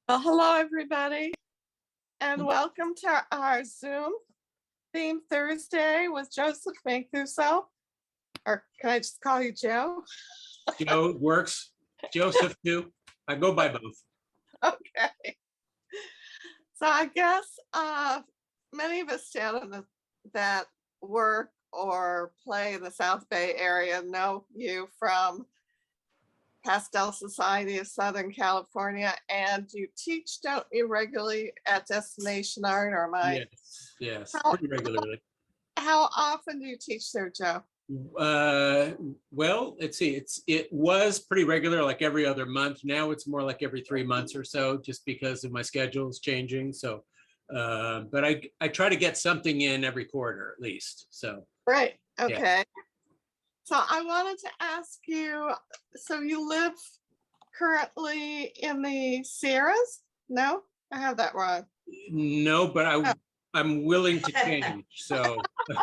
Well, hello, everybody, and welcome to our Zoom theme Thursday with Joseph Mancuso, or can I just call you Joe? Joe works. Joseph too. I go by both. Okay. So I guess many of us that work or play in the South Bay area know you from Pastel Society of Southern California, and you teach, don't you, regularly at Destination Art, or am I? Yes, How, pretty regularly. how often do you teach there, Joe? Well, let's see. It was pretty regular, like every other month. Now it's more like every 3 months or so, just because of my schedule is changing. So, but I try to get something in every quarter at least. So. Right. Okay. Yeah. So I wanted to ask you, so you live currently in the Sierras? No, I have that wrong. No, but I'm willing to change. So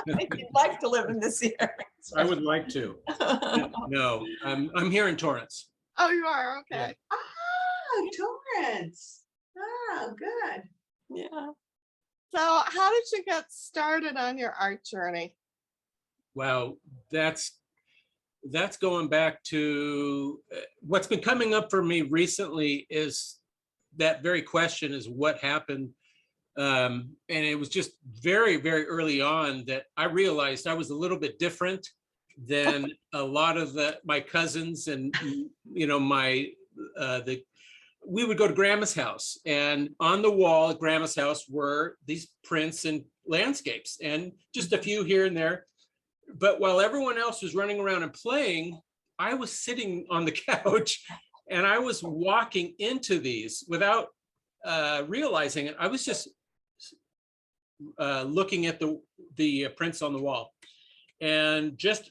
You'd like to live in this area. I would like to. No, I'm here in Torrance. Oh, you are? Okay. Ah, Torrance. Oh, good. Yeah. So how did you get started on your art journey? Wow, that's going back to what's been coming up for me recently is that very question is what happened. And it was just very, very early on that I realized I was a little bit different than a lot of my cousins, and we would go to Grandma's house, and on the wall at Grandma's house were these prints and landscapes, and just a few here and there. But while everyone else was running around and playing, I was sitting on the couch and I was walking into these without realizing it. I was just looking at the prints on the wall and just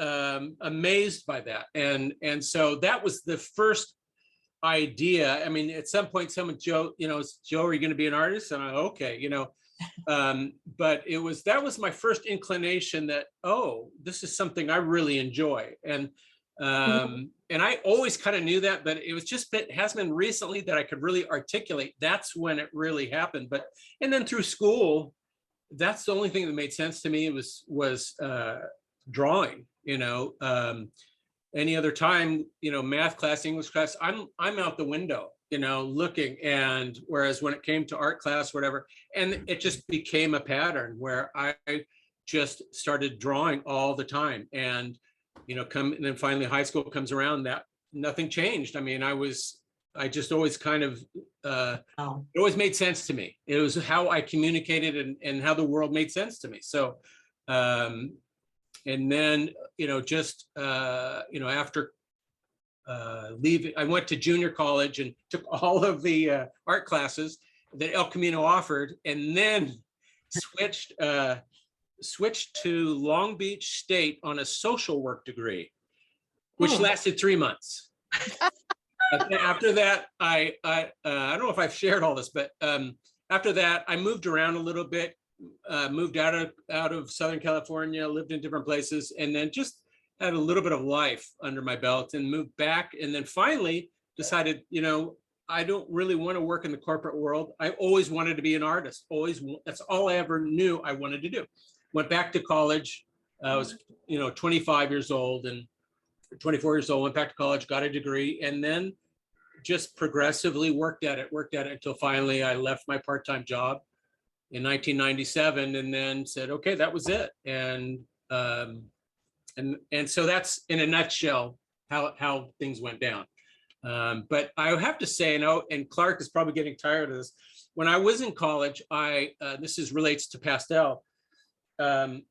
amazed by that. And so that was the first idea. I mean, at some point, someone, Joe, Joe, are you going to be an artist? And I, okay, but that was my first inclination that, oh, this is something I really enjoy. And I always kind of knew that, but it hasn't been recently that I could really articulate. That's when it really happened. And then through school, that's the only thing that made sense to me. It was drawing, any other time, math class, English class, I'm out the window, looking. And whereas when it came to art class, whatever, and it just became a pattern where I just started drawing all the time. And, and then finally high school comes around, that nothing changed. I mean, I just always kind of, it always made sense to me. It was how I communicated and how the world made sense to me. So, and then, after leaving, I went to junior college and took all of the art classes that El Camino offered, and then switched to Long Beach State on a social work degree, which lasted 3 months. After that, I don't know if I've shared all this, but after that, I moved around a little bit, moved out of Southern California, lived in different places, and then just had a little bit of life under my belt and moved back. And then finally decided, I don't really want to work in the corporate world. I always wanted to be an artist. That's all I ever knew I wanted to do. Went back to college. I was, 25 years old and 24 years old, went back to college, got a degree, and then just progressively worked at it until finally I left my part-time job in 1997, and then said, okay, that was it. And so that's in a nutshell how things went down. But I have to say, and Clark is probably getting tired of this. When I was in college, relates to Pastel. I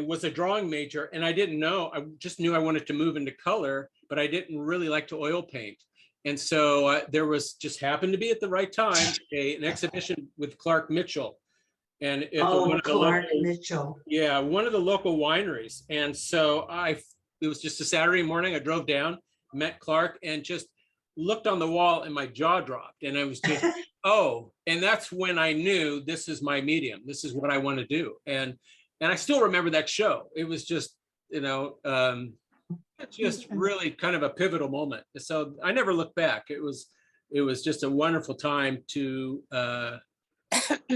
was a drawing major, and I didn't know. I just knew I wanted to move into color, but I didn't really like to oil paint. And so there just happened to be at the right time an exhibition with Clark Mitchell, and Clark Mitchell. Yeah, one of the local wineries. And so it was just a Saturday morning. I drove down, met Clark, and just looked on the wall, and my jaw dropped. And I was just, oh, and that's when I knew this is my medium. This is what I want to do. And I still remember that show. It was just, It's just really kind of a pivotal moment. So I never look back. It was just a wonderful time to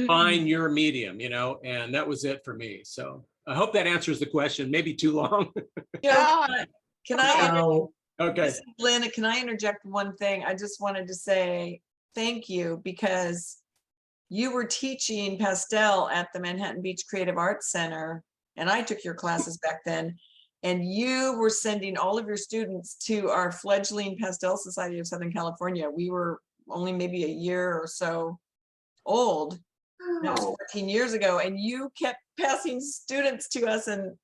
find your medium, and that was it for me. So I hope that answers the question. Maybe too long. Joe, Yeah, can I, So, Okay. this is Lynn, can I interject one thing? I just wanted to say thank you because you were teaching Pastel at the Manhattan Beach Creative Arts Center, and I took your classes back then. And you were sending all of your students to our fledgling Pastel Society of Southern California. We were only maybe a year or so old. That was oh, 14 years ago, and you kept passing students to us, and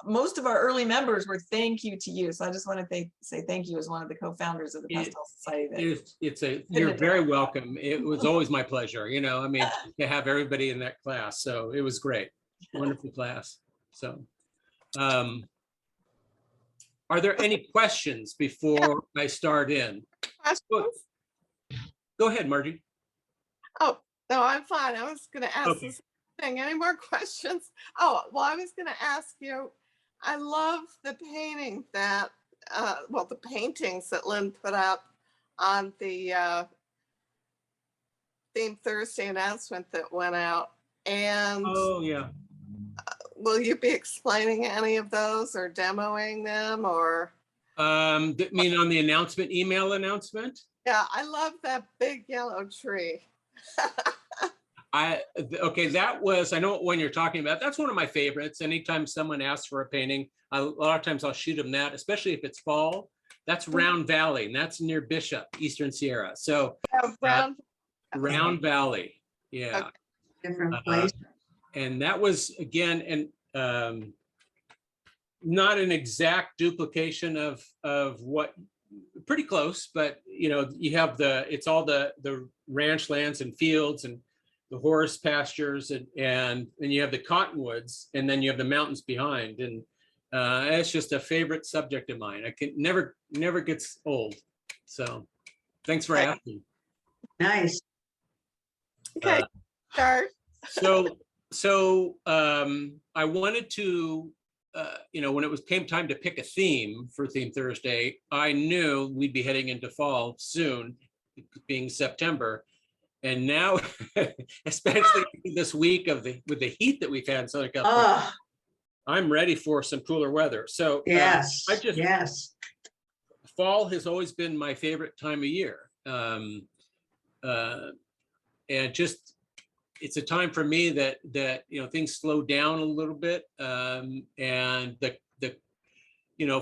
most of our early members were thank you to you. So I just want to say thank you as one of the co-founders of the Pastel Society. You're very welcome. It was always my pleasure, I mean, to have everybody in that class. So it was great. Wonderful class. So, are there any questions before I start in? questions? Go ahead, Margie. Oh, no, I'm fine. I was going to ask Okay. the same thing. Any more questions? Oh, well, I was going to ask you, I love the painting that, the paintings that Lynn put up on the Theme Thursday announcement that went out. And Oh, yeah. will you be explaining any of those or demoing them or? Mean on the announcement, email announcement? Yeah, I love that big yellow tree. Okay, that was, I know what one you're talking about. That's one of my favorites. Anytime someone asks for a painting, a lot of times I'll shoot them that, especially if it's fall. That's Round Valley, and that's near Bishop, Eastern Sierra. So Round Valley, yeah. Okay. different place. And that was, again, and not an exact duplication of what, pretty close, but you have it's all the ranch lands and fields and the horse pastures and you have the cottonwoods and then you have the mountains behind, and it's just a favorite subject of mine. I can never gets old. So thanks for asking. Nice. Okay, start. So I wanted to, when it came time to pick a theme for Theme Thursday, I knew we'd be heading into fall soon, being September. And now, especially this week with the heat that we've had in Southern California, Oh, I'm ready for some cooler weather. So yes, yes. Fall has always been my favorite time of year. And just, it's a time for me that things slow down a little bit, and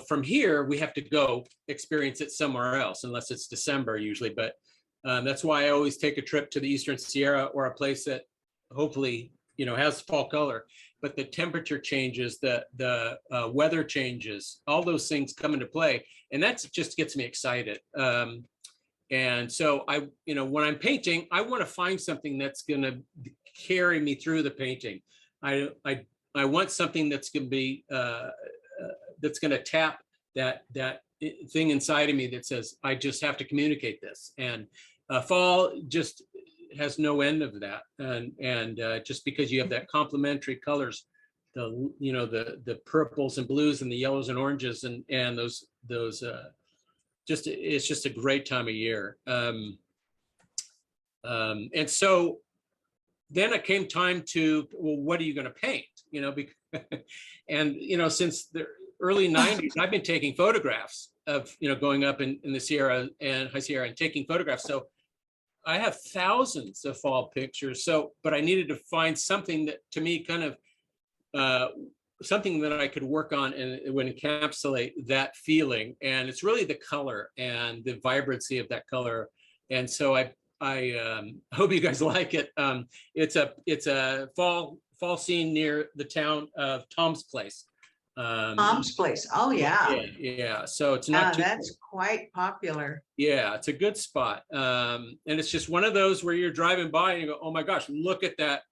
from here we have to go experience it somewhere else, unless it's December usually. But that's why I always take a trip to the Eastern Sierra or a place that hopefully has fall color. But the temperature changes, the weather changes, all those things come into play, and that just gets me excited. And so when I'm painting, I want to find something that's going to carry me through the painting. I want something that's going to be that's going to tap that thing inside of me that says I just have to communicate this. And fall just has no end of that. And just because you have that complementary colors, the purples and blues and the yellows and oranges and those. It's just a great time of year. And so then it came time to, well, what are you going to paint? And, since the early 90s, I've been taking photographs of, going up in the Sierra and High Sierra and taking photographs. So I have thousands of fall pictures. But I needed to find something that to me kind of, something that I could work on and would encapsulate that feeling. And it's really the color and the vibrancy of that color. And so I hope you guys like it. It's a fall scene near the town of Tom's Place. Tom's Place. Oh, yeah. Yeah. So it's not That's quite popular. Yeah, it's a good spot. And it's just one of those where you're driving by and you go, oh my gosh, look at that.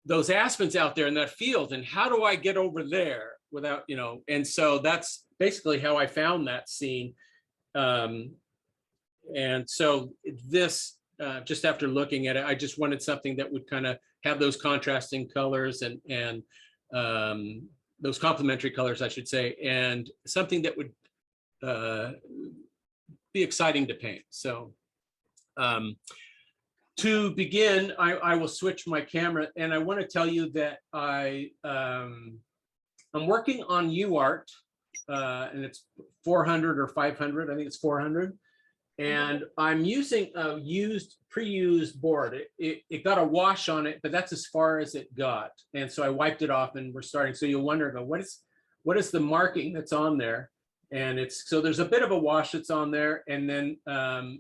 Those aspens out there in that field, and how do I get over there without, and so that's basically how I found that scene. And so this, just after looking at it, I just wanted something that would kind of have those contrasting colors and those complementary colors, I should say, and something that would be exciting to paint. So to begin, I will switch my camera, and I want to tell you that I'm working on UArt, and it's 400 or 500. I think it's 400. And I'm using a pre-used board. It got a wash on it, but that's as far as it got. And so I wiped it off, and we're starting. So you'll wonder, what is the marking that's on there? And so there's a bit of a wash that's on there. And then I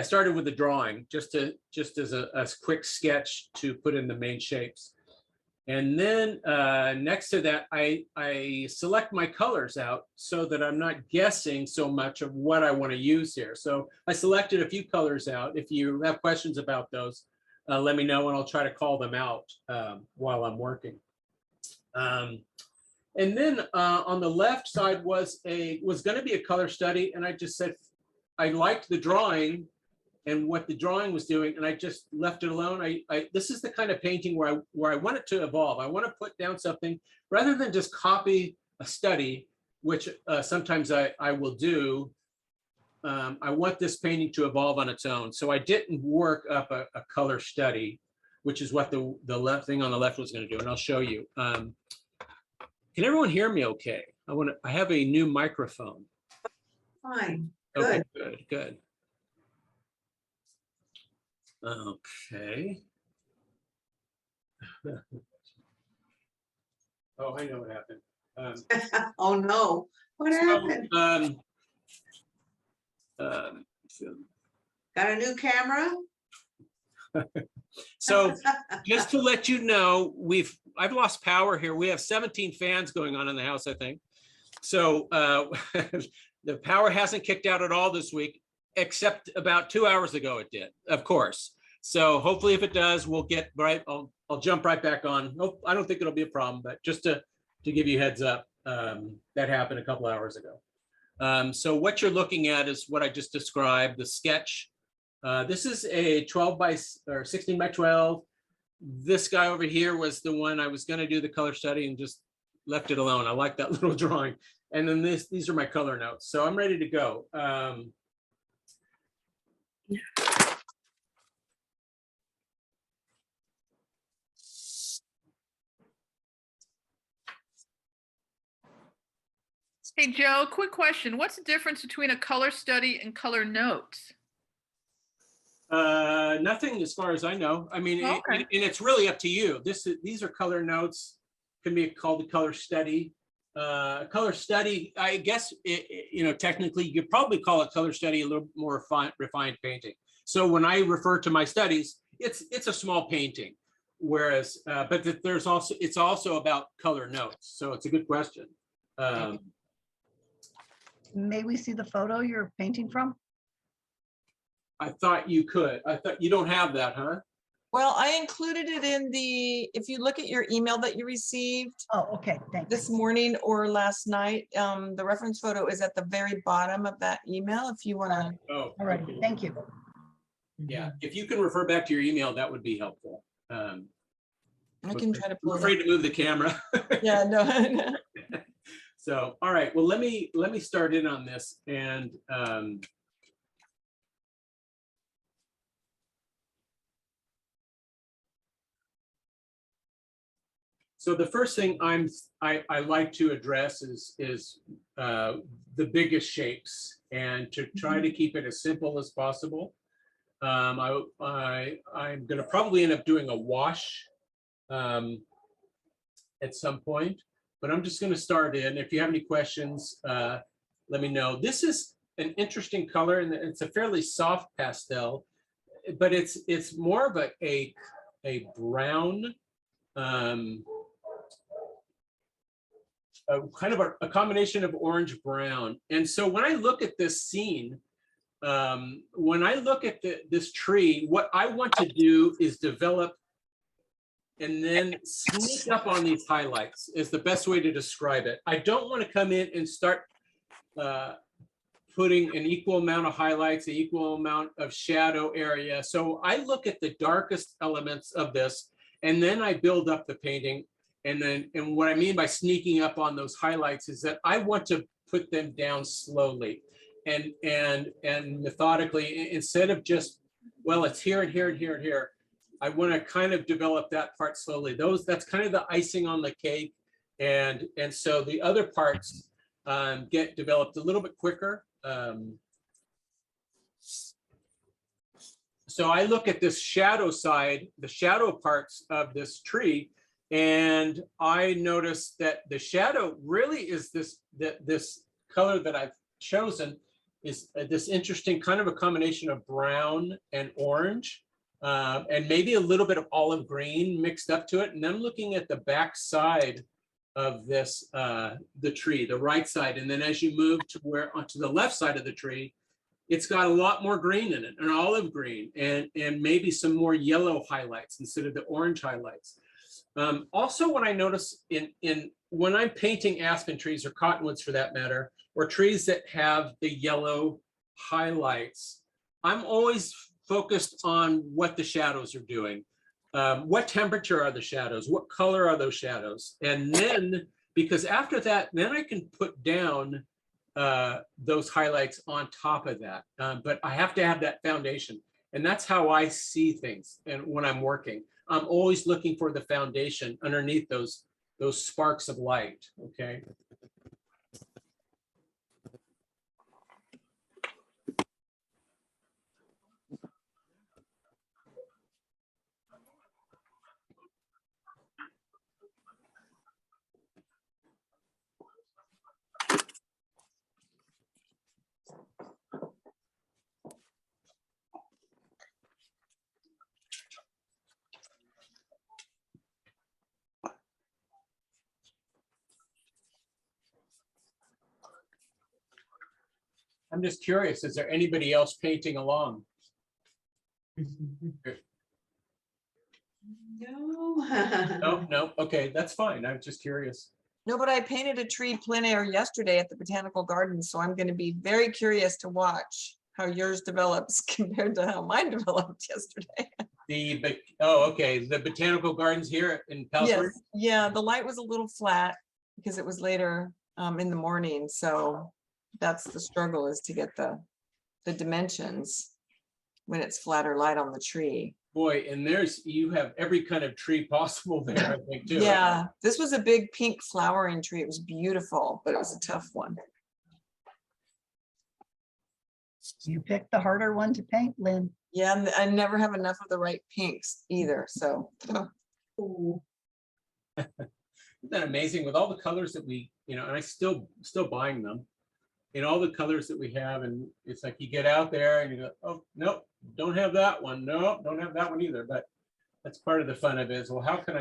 started with the drawing just as a quick sketch to put in the main shapes. And then next to that, I select my colors out so that I'm not guessing so much of what I want to use here. So I selected a few colors out. If you have questions about those, let me know, and I'll try to call them out while I'm working. And then on the left side was going to be a color study, and I just said I liked the drawing and what the drawing was doing, and I just left it alone. This is the kind of painting where I want it to evolve. I want to put down something rather than just copy a study, which sometimes I will do. I want this painting to evolve on its own. So I didn't work up a color study, which is what the left thing on the left was going to do, and I'll show you. Can everyone hear me okay? I have a new microphone. Fine, Okay, good. good. Okay. Oh, I know what happened. Oh, no. What happened? Got a new camera? So just to let you know, I've lost power here. We have 17 fans going on in the house, I think. So the power hasn't kicked out at all this week, except about 2 hours ago it did, of course. So hopefully if it does, we'll get right, I'll jump right back on. Oh, I don't think it'll be a problem, but just to give you a heads up, that happened a couple hours ago. So what you're looking at is what I just described, the sketch. This is a 16 by 12. This guy over here was the one I was gonna do the color study and just left it alone. I like that little drawing. And then these are my color notes. So I'm ready to go. Hey, Joe, quick question. What's the difference between a color study and color notes? Nothing as far as I know. I mean, Okay. and it's really up to you. These are color notes, can be called a color study. Color study, I guess, technically you could probably call a color study a little more refined painting. So when I refer to my studies, it's a small painting, whereas, but it's also about color notes. So it's a good question. May we see the photo you're painting from? I thought you could. I thought you don't have that, huh? Well, I included it in if you look at your email that you received Oh, okay, thanks. this morning or last night, the reference photo is at the very bottom of that email if you want to. Oh, All right, okay. thank you. Yeah, if you can refer back to your email, that would be helpful. I can try to I'm pull afraid it to move the camera. up. Yeah, no. So, all right, well, let me start in on this. And so the first thing I like to address is the biggest shapes, and to try to keep it as simple as possible. I'm going to probably end up doing a wash at some point, but I'm just going to start in. If you have any questions, let me know. This is an interesting color, and it's a fairly soft pastel, but it's more of a brown, kind of a combination of orange brown. And so when I look at this scene, when I look at this tree, what I want to do is develop and then sneak up on these highlights is the best way to describe it. I don't want to come in and start putting an equal amount of highlights, an equal amount of shadow area. So I look at the darkest elements of this, and then I build up the painting. and what I mean by sneaking up on those highlights is that I want to put them down slowly and methodically, instead of just, well, it's here and here and here and here. I want to kind of develop that part slowly. That's kind of the icing on the cake. And so the other parts get developed a little bit quicker. So I look at this shadow side, the shadow parts of this tree, and I notice that the shadow really is this color that I've chosen is this interesting kind of a combination of brown and orange, and maybe a little bit of olive green mixed up to it. And I'm looking at the back side of this, the tree, the right side. And then as you move to onto the left side of the tree, it's got a lot more green in it, an olive green, and maybe some more yellow highlights instead of the orange highlights. Also, what I notice when I'm painting aspen trees or cottonwoods for that matter, or trees that have the yellow highlights, I'm always focused on what the shadows are doing. What temperature are the shadows? What color are those shadows? And then, because after that, then I can put down those highlights on top of that. But I have to have that foundation. And that's how I see things. And when I'm working, I'm always looking for the foundation underneath those sparks of light, okay? I'm just curious, is there anybody else painting along? No. No, okay, that's fine. I'm just curious. No, but I painted a tree plein air yesterday at the Botanical Gardens, so I'm going to be very curious to watch how yours develops compared to how mine developed yesterday. Okay, the Botanical Gardens here in Pellsbury? Yes, yeah, the light was a little flat because it was later in the morning, so that's the struggle, is to get the dimensions when it's flatter light on the tree. Boy, and you have every kind of tree possible there, I think, too. Yeah, this was a big pink flowering tree. It was beautiful, but it was a tough one. You picked the harder one to paint, Lynn. Yeah, and I never have enough of the right pinks either, so. Ooh. Isn't that amazing with all the colors that we, and I still buying them in all the colors that we have. And it's like you get out there and you go, oh, nope, don't have that one. Nope, don't have that one either. But that's part of the fun of it is, well, how can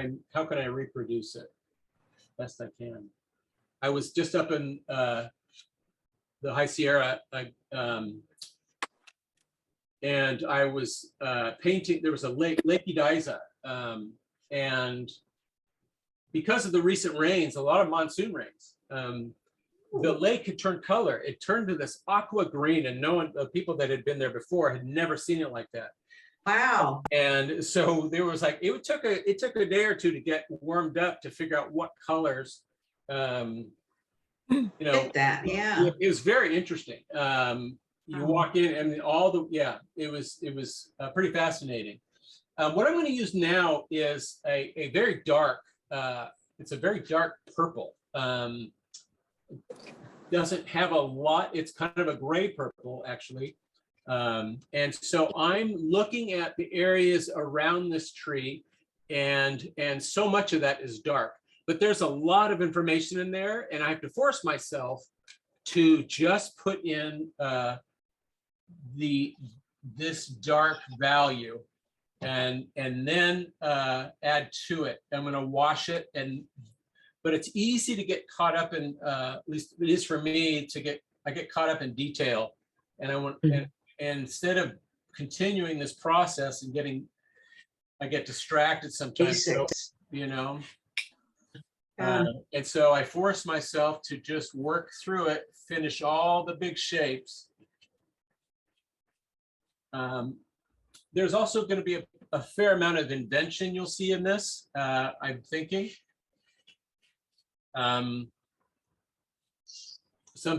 I reproduce it best I can? I was just up in the High Sierra, and I was painting. There was a Lake Ediza, and because of the recent rains, a lot of monsoon rains, the lake had turned color. It turned to this aqua green, and the people that had been there before had never seen it like that. Wow. And so there was like, it took a day or two to get warmed up to figure out what colors, Get that, yeah. it was very interesting. You walk in and it was pretty fascinating. What I'm going to use now is a very dark, it's a very dark purple. Doesn't have a lot, it's kind of a gray purple actually. And so I'm looking at the areas around this tree, and so much of that is dark, but there's a lot of information in there, and I have to force myself to just put in this dark value and then add to it. I'm going to wash it, but it's easy to get caught up in, at least it is for me, I get caught up in detail, and I want, and instead of continuing this process and I get distracted sometimes. So, Basics. and so I force myself to just work through it, finish all the big shapes. There's also going to be a fair amount of invention you'll see in this, I'm thinking. Some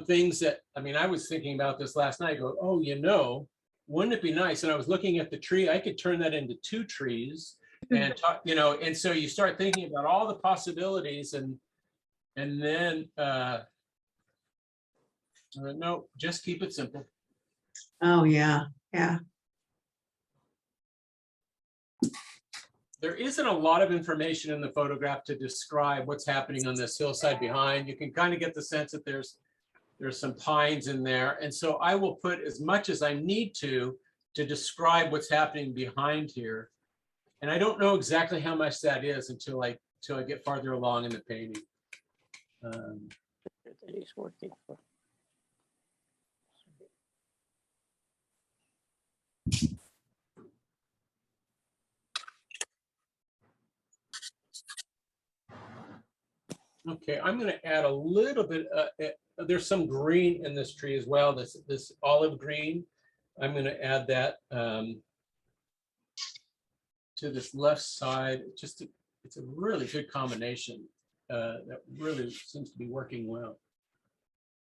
things that, I mean, I was thinking about this last night, go, oh, you know, wouldn't it be nice? And I was looking at the tree, I could turn that into 2 trees and talk, you know, and so you start thinking about all the possibilities and then, no, just keep it simple. Oh, yeah, yeah. There isn't a lot of information in the photograph to describe what's happening on this hillside behind. You can kind of get the sense that there's some pines in there. And so I will put as much as I need to describe what's happening behind here. And I don't know exactly how much that is until I get farther along in the painting. That he's working for. Okay, I'm going to add a little bit. There's some green in this tree as well. This olive green. I'm going to add that to this left side. It's a really good combination that really seems to be working well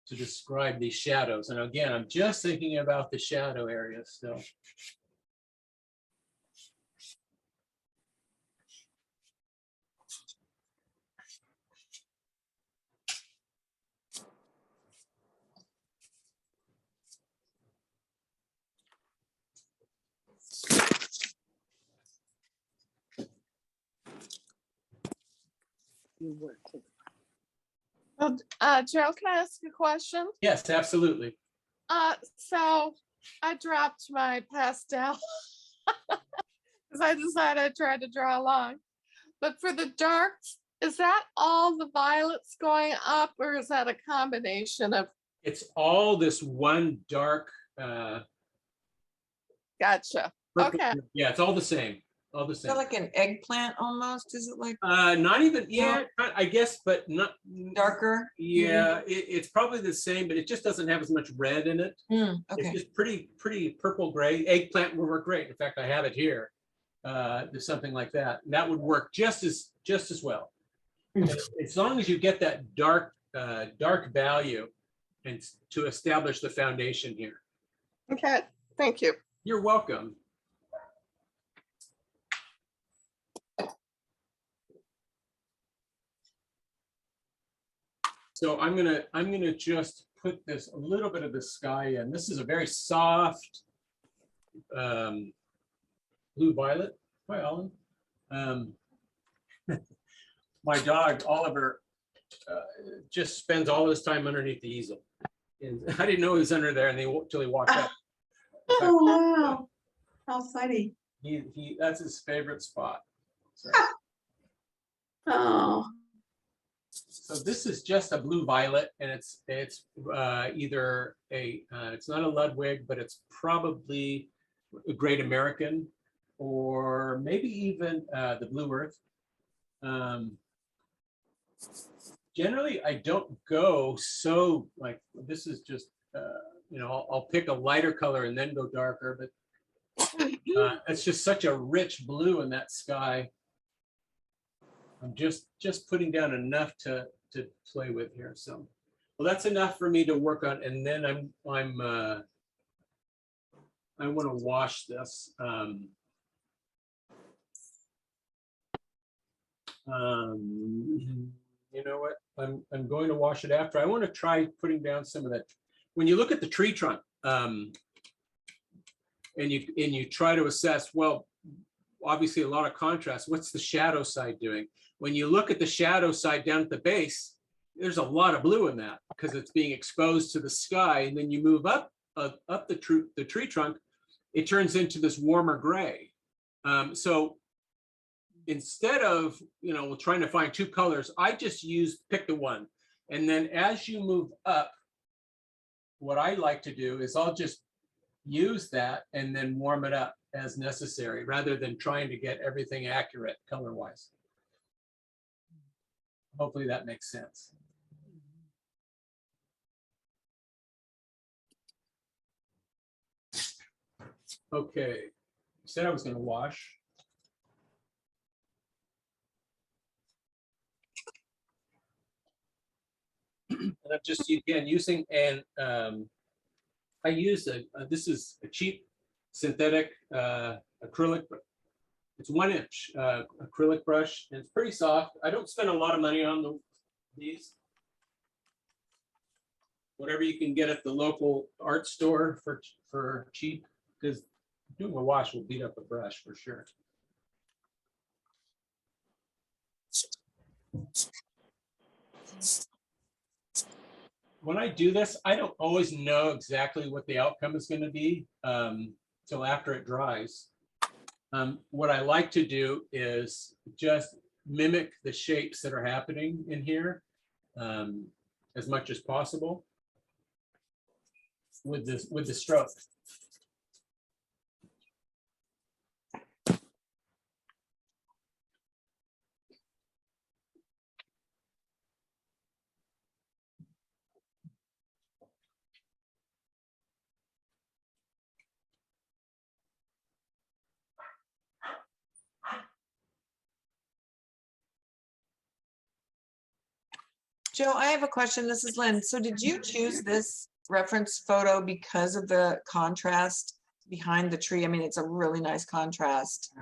to describe these shadows. And again, I'm just thinking about the shadow area still. You working. Well, Joe, can I ask a question? Yes, absolutely. So I dropped my pastel because I decided I tried to draw along. But for the darks, is that all the violets going up, or is that a combination of? It's all this one dark. Gotcha. Purple. Okay. Yeah, it's all the same. All the Is same. that like an eggplant almost? Is it like Not even, yeah, I guess, but not. darker? Yeah, it's probably the same, but it just doesn't have as much red in it. Mm, It's okay. just pretty purple gray. Eggplant would work great. In fact, I have it here. There's something like that. And that would work just as well. As long as you get that dark value and to establish the foundation here. Okay. Thank you. You're welcome. So I'm gonna just put this a little bit of the sky in. This is a very soft blue violet. Hi, Alan. My dog Oliver just spends all his time underneath the easel. And I didn't know he was under there until he walked up. Oh, wow. How funny. That's his favorite spot. So. Oh, So this is just a blue violet, and it's either it's not a Ludwig, but it's probably a Great American, or maybe even the Blue Earth. Generally, I don't go so like this is just you know, I'll pick a lighter color and then go darker, but it's just such a rich blue in that sky. I'm just putting down enough to play with here. So, well, that's enough for me to work on. And then I want to wash this. You know what? I'm going to wash it after. I want to try putting down some of that. When you look at the tree trunk, and you try to assess, well, obviously a lot of contrast. What's the shadow side doing? When you look at the shadow side down at the base, there's a lot of blue in that because it's being exposed to the sky. And then you move up the tree trunk, it turns into this warmer gray. So instead of, you know, trying to find 2 colors, I just pick the one. And then as you move up, what I like to do is I'll just use that and then warm it up as necessary rather than trying to get everything accurate color-wise. Hopefully that makes sense. Okay, said I was going to wash. And I'm just, again, using, and I use this is a cheap synthetic acrylic. It's 1 inch acrylic brush, and it's pretty soft. I don't spend a lot of money on these. Whatever you can get at the local art store for cheap, because doing a wash will beat up a brush for sure. When I do this, I don't always know exactly what the outcome is going to be till after it dries. What I like to do is just mimic the shapes that are happening in here as much as possible with the stroke. Joe, I have a question. This is Lynn. So did you choose this reference photo because of the contrast behind the tree? I mean, it's a really nice contrast.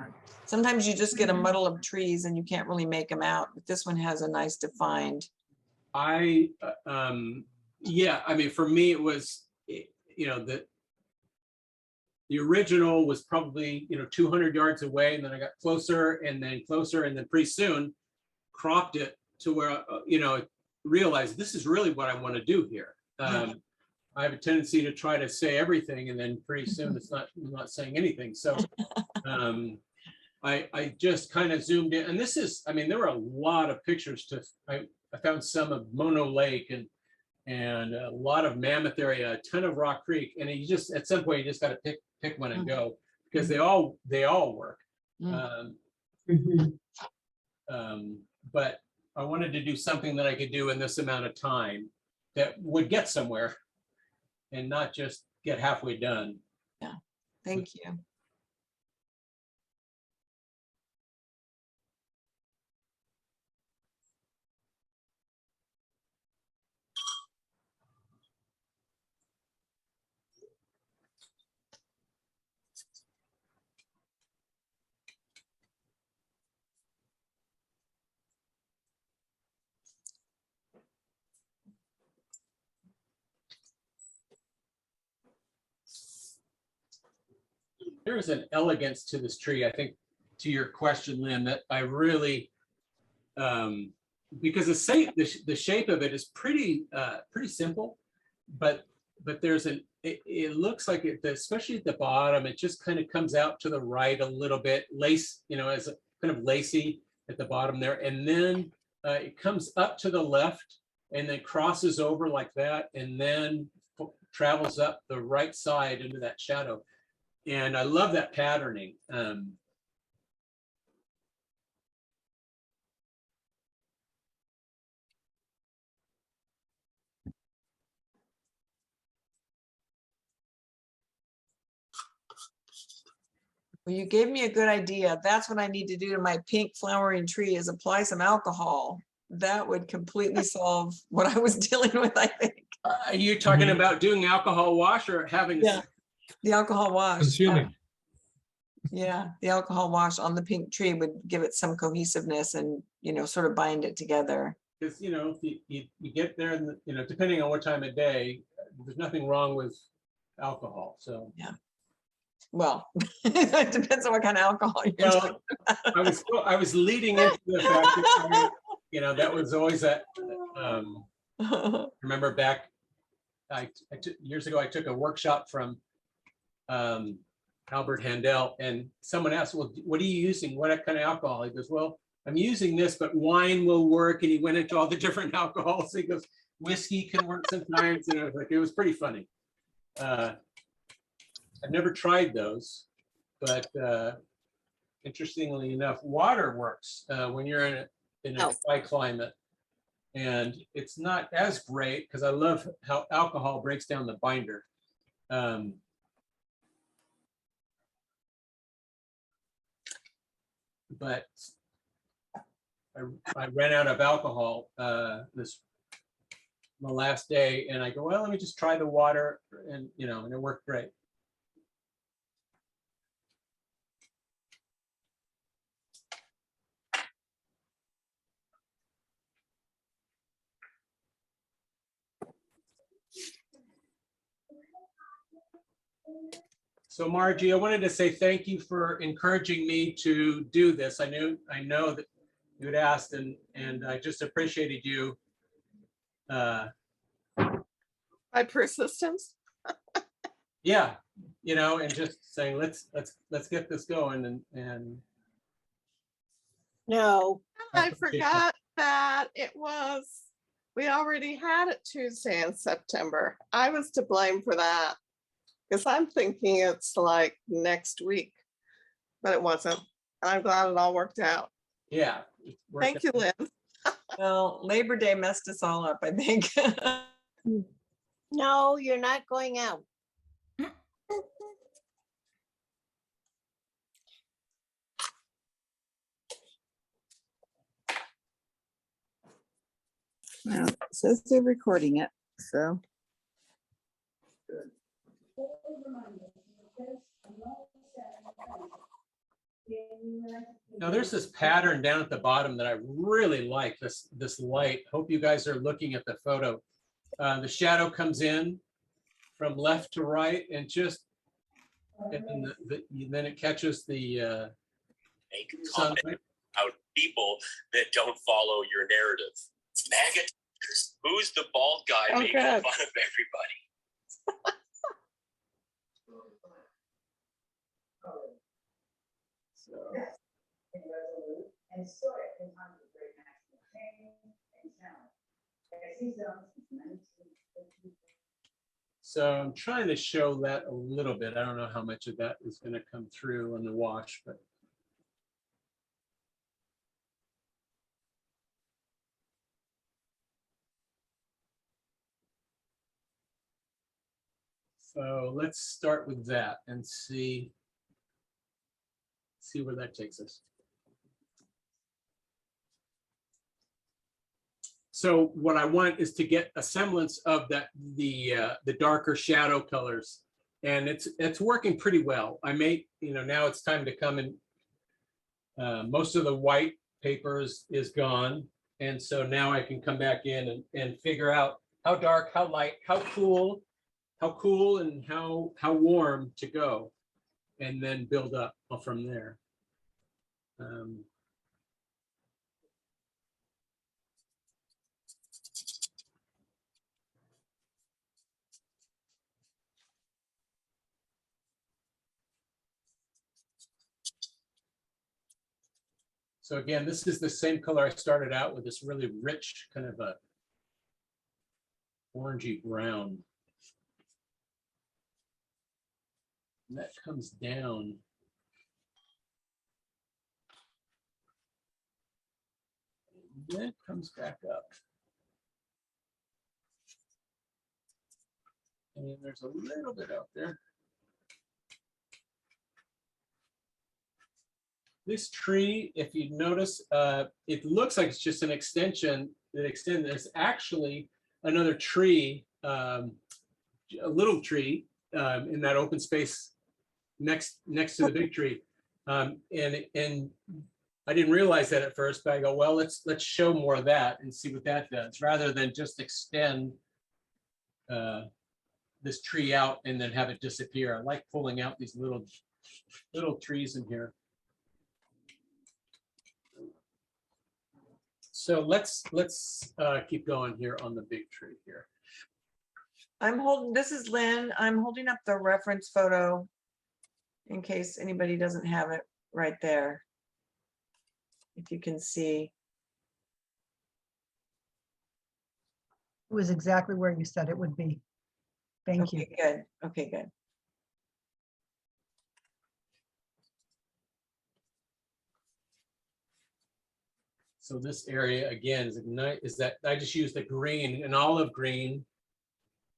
Sometimes you just get a muddle of trees and you can't really make them out, but this one has a nice defined. Yeah, I mean, for me, it was, you know, the original was probably, you know, 200 yards away, and then I got closer and then closer, and then pretty soon cropped it to where, you know, realized this is really what I want to do here. I have a tendency to try to say everything, and then pretty soon I'm not saying anything. So I just kind of zoomed in, and this is, I mean, there were a lot of pictures I found some of Mono Lake and a lot of Mammoth area, a ton of Rock Creek, and you just, at some point you just got to pick one and go, because they all work. But I wanted to do something that I could do in this amount of time that would get somewhere and not just get halfway done. Yeah, thank you. There is an elegance to this tree, I think, to your question, Lynn, that I really, because the shape of it is pretty simple, but there's it looks like it, especially at the bottom, it just kind of comes out to the right a little bit, you know, as a kind of lacy at the bottom there, and then it comes up to the left and then crosses over like that, and then travels up the right side into that shadow. And I love that patterning. Well, you gave me a good idea. That's what I need to do to my pink flowering tree, is apply some alcohol. That would completely solve what I was dealing with, I think. Are you talking about doing alcohol wash or having Yeah, the alcohol wash. Consuming. Yeah, the alcohol wash on the pink tree would give it some cohesiveness and, you know, sort of bind it together. Because, you know, if you get there, and, you know, depending on what time of day, there's nothing wrong with alcohol. So yeah. Well, it depends on what kind of alcohol you're talking about. I was leading into the fact that, you know, that was always a. Remember back, years ago, I took a workshop from Albert Handel, and someone asked, "Well, what are you using? What kind of alcohol?" He goes, "Well, I'm using this, but wine will work." And he went into all the different alcohols. He goes, "Whiskey can work sometimes," and I was like, it was pretty funny. I've never tried those, but interestingly enough, water works when you're in a dry climate, and it's not as great because I love how alcohol breaks down the binder. But I ran out of alcohol this the last day, and I go, well, let me just try the water, and and it worked great. So Margie, I wanted to say thank you for encouraging me to do this. I know that you had asked, and I just appreciated you. My persistence. Yeah, and just saying let's get this going, and No, I forgot that we already had it Tuesday in September. I was to blame for that because I'm thinking it's like next week, but it wasn't. And I'm glad it all worked out. yeah. Thank you, Lynn. Well, Labor Day messed us all up, I think. no, you're not going out. Well, it says they're recording it, so. Now there's this pattern down at the bottom that I really like, this light. Hope you guys are looking at the photo. The shadow comes in from left to right, and just and then it catches the Make a sunlight. comment about people that don't follow your narrative. MAGA teachers. Who's the bald guy Oh, making good. fun of everybody? So I'm trying to show that a little bit. I don't know how much of that is going to come through on the wash, but so let's start with that and see where that takes us. So what I want is to get a semblance of the darker shadow colors, and it's working pretty well. I may, now it's time to come and most of the white paper is gone, and so now I can come back in and figure out how dark, how light, how cool, and how warm to go, and then build up from there. So again, this is the same color I started out with, this really rich kind of a orangey brown. And that comes down. And then it comes back up. And there's a little bit out there. This tree, if you notice, it looks like it's just an extension that extends. There's actually another tree, a little tree in that open space next to the big tree. And I didn't realize that at first, but I go, well, let's show more of that and see what that does, rather than just extend this tree out and then have it disappear. I like pulling out these little trees in here. So let's keep going here on the big tree here. This is Lynn. I'm holding up the reference photo in case anybody doesn't have it right there. If you can see. It was exactly where you said it would be. Thank you. Okay, good. Okay, good. So this area again is that I just used the green, an olive green,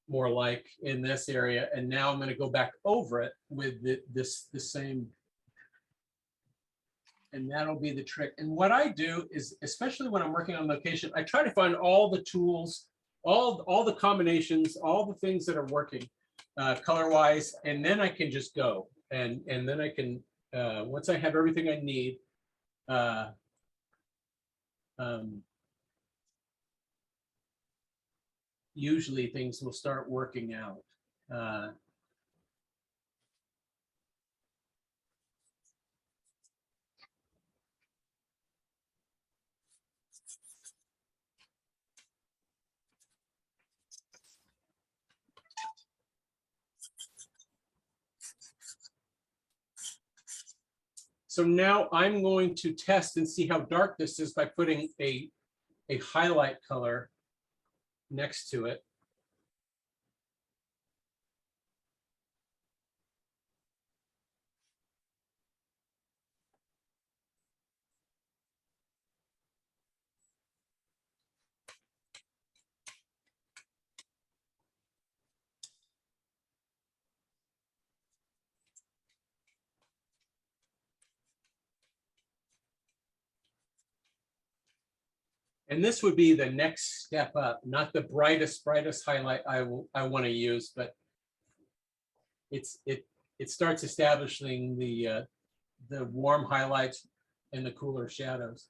more like in this area, and now I'm going to go back over it with the same, and that'll be the trick. And what I do is, especially when I'm working on location, I try to find all the tools, all the combinations, all the things that are working color wise, and then I can just go and then I can once I have everything I need. Usually things will start working out. So now I'm going to test and see how dark this is by putting a highlight color next to it. And this would be the next step up, not the brightest highlight I want to use, but it starts establishing the warm highlights and the cooler shadows.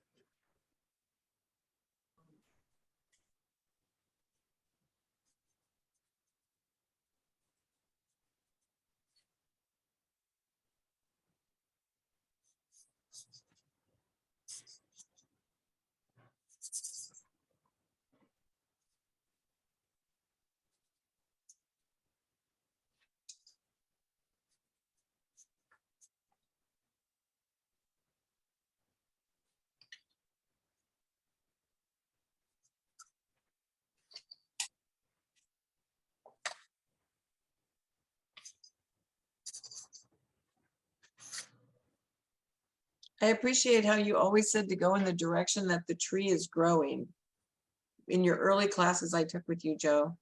I appreciate how you always said to go in the direction that the tree is growing. In your early classes I took with you, Joe.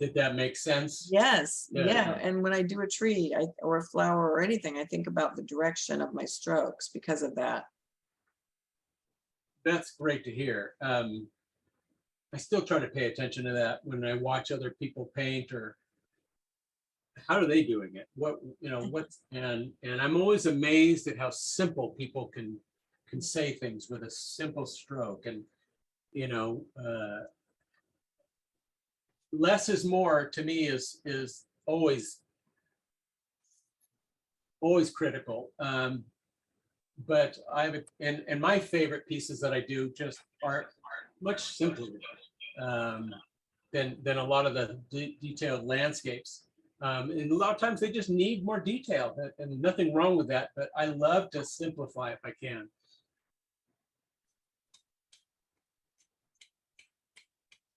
Did that make sense? Yes, Yeah. yeah. And when I do a tree or a flower or anything, I think about the direction of my strokes because of that. That's great to hear. I still try to pay attention to that when I watch other people paint, or how are they doing it? What, you know, what's, and I'm always amazed at how simple people can say things with a simple stroke. And, you know, less is more to me is always critical. But I've, and my favorite pieces that I do just are much simpler than a lot of the detailed landscapes. And a lot of times they just need more detail, and nothing wrong with that, but I love to simplify if I can.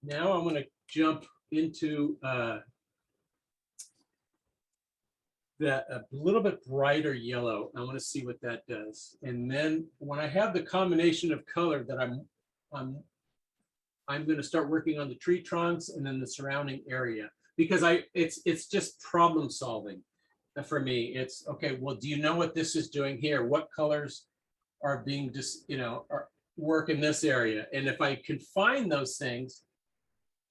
Now I'm going to jump into a little bit brighter yellow. I want to see what that does. And then when I have the combination of color that I'm going to start working on the tree trunks and then the surrounding area, because it's just problem solving for me. It's okay, well, do you know what this is doing here? What colors are being just, you know, are work in this area? And if I can find those things,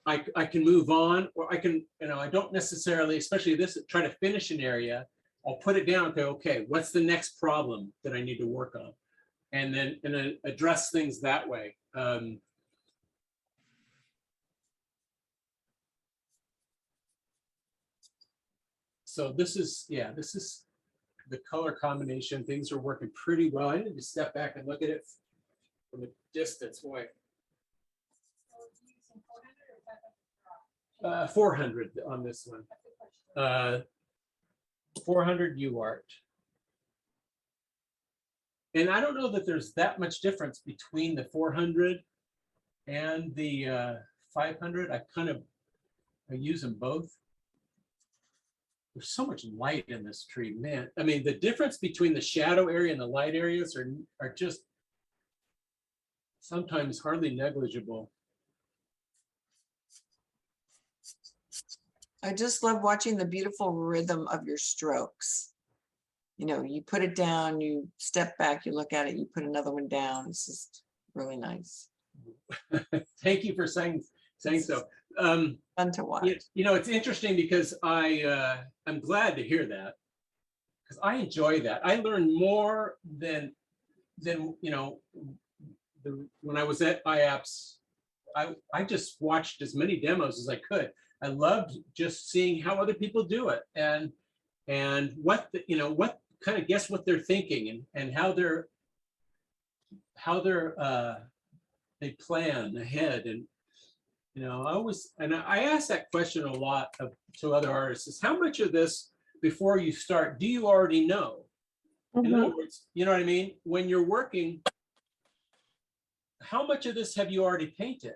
I can move on, or I can, you know, I don't necessarily, especially this, try to finish an area. I'll put it down and go, okay, what's the next problem that I need to work on? And then address things that way. So this is, yeah, this is the color combination. Things are working pretty well. I need to step back and look at it from a distance. Boy. 400 on this one. 400 UART. And I don't know that there's that much difference between the 400 and the 500. I use them both. There's so much light in this tree, man. I mean, the difference between the shadow area and the light areas are just sometimes hardly negligible. I just love watching the beautiful rhythm of your strokes. You know, you put it down, you step back, you look at it, you put another one down. It's just really nice. Thank you for saying so. Fun to watch. You know, it's interesting because I'm glad to hear that, because I enjoy that. I learn more than you know, when I was at IAPS. I just watched as many demos as I could. I loved just seeing how other people do it, and what you know, what kind of guess what they're thinking, and how they plan ahead. And you know, I ask that question a lot to other artists, is how much of this before you start do you already know? In other words, you know what I mean? When you're working, how much of this have you already painted?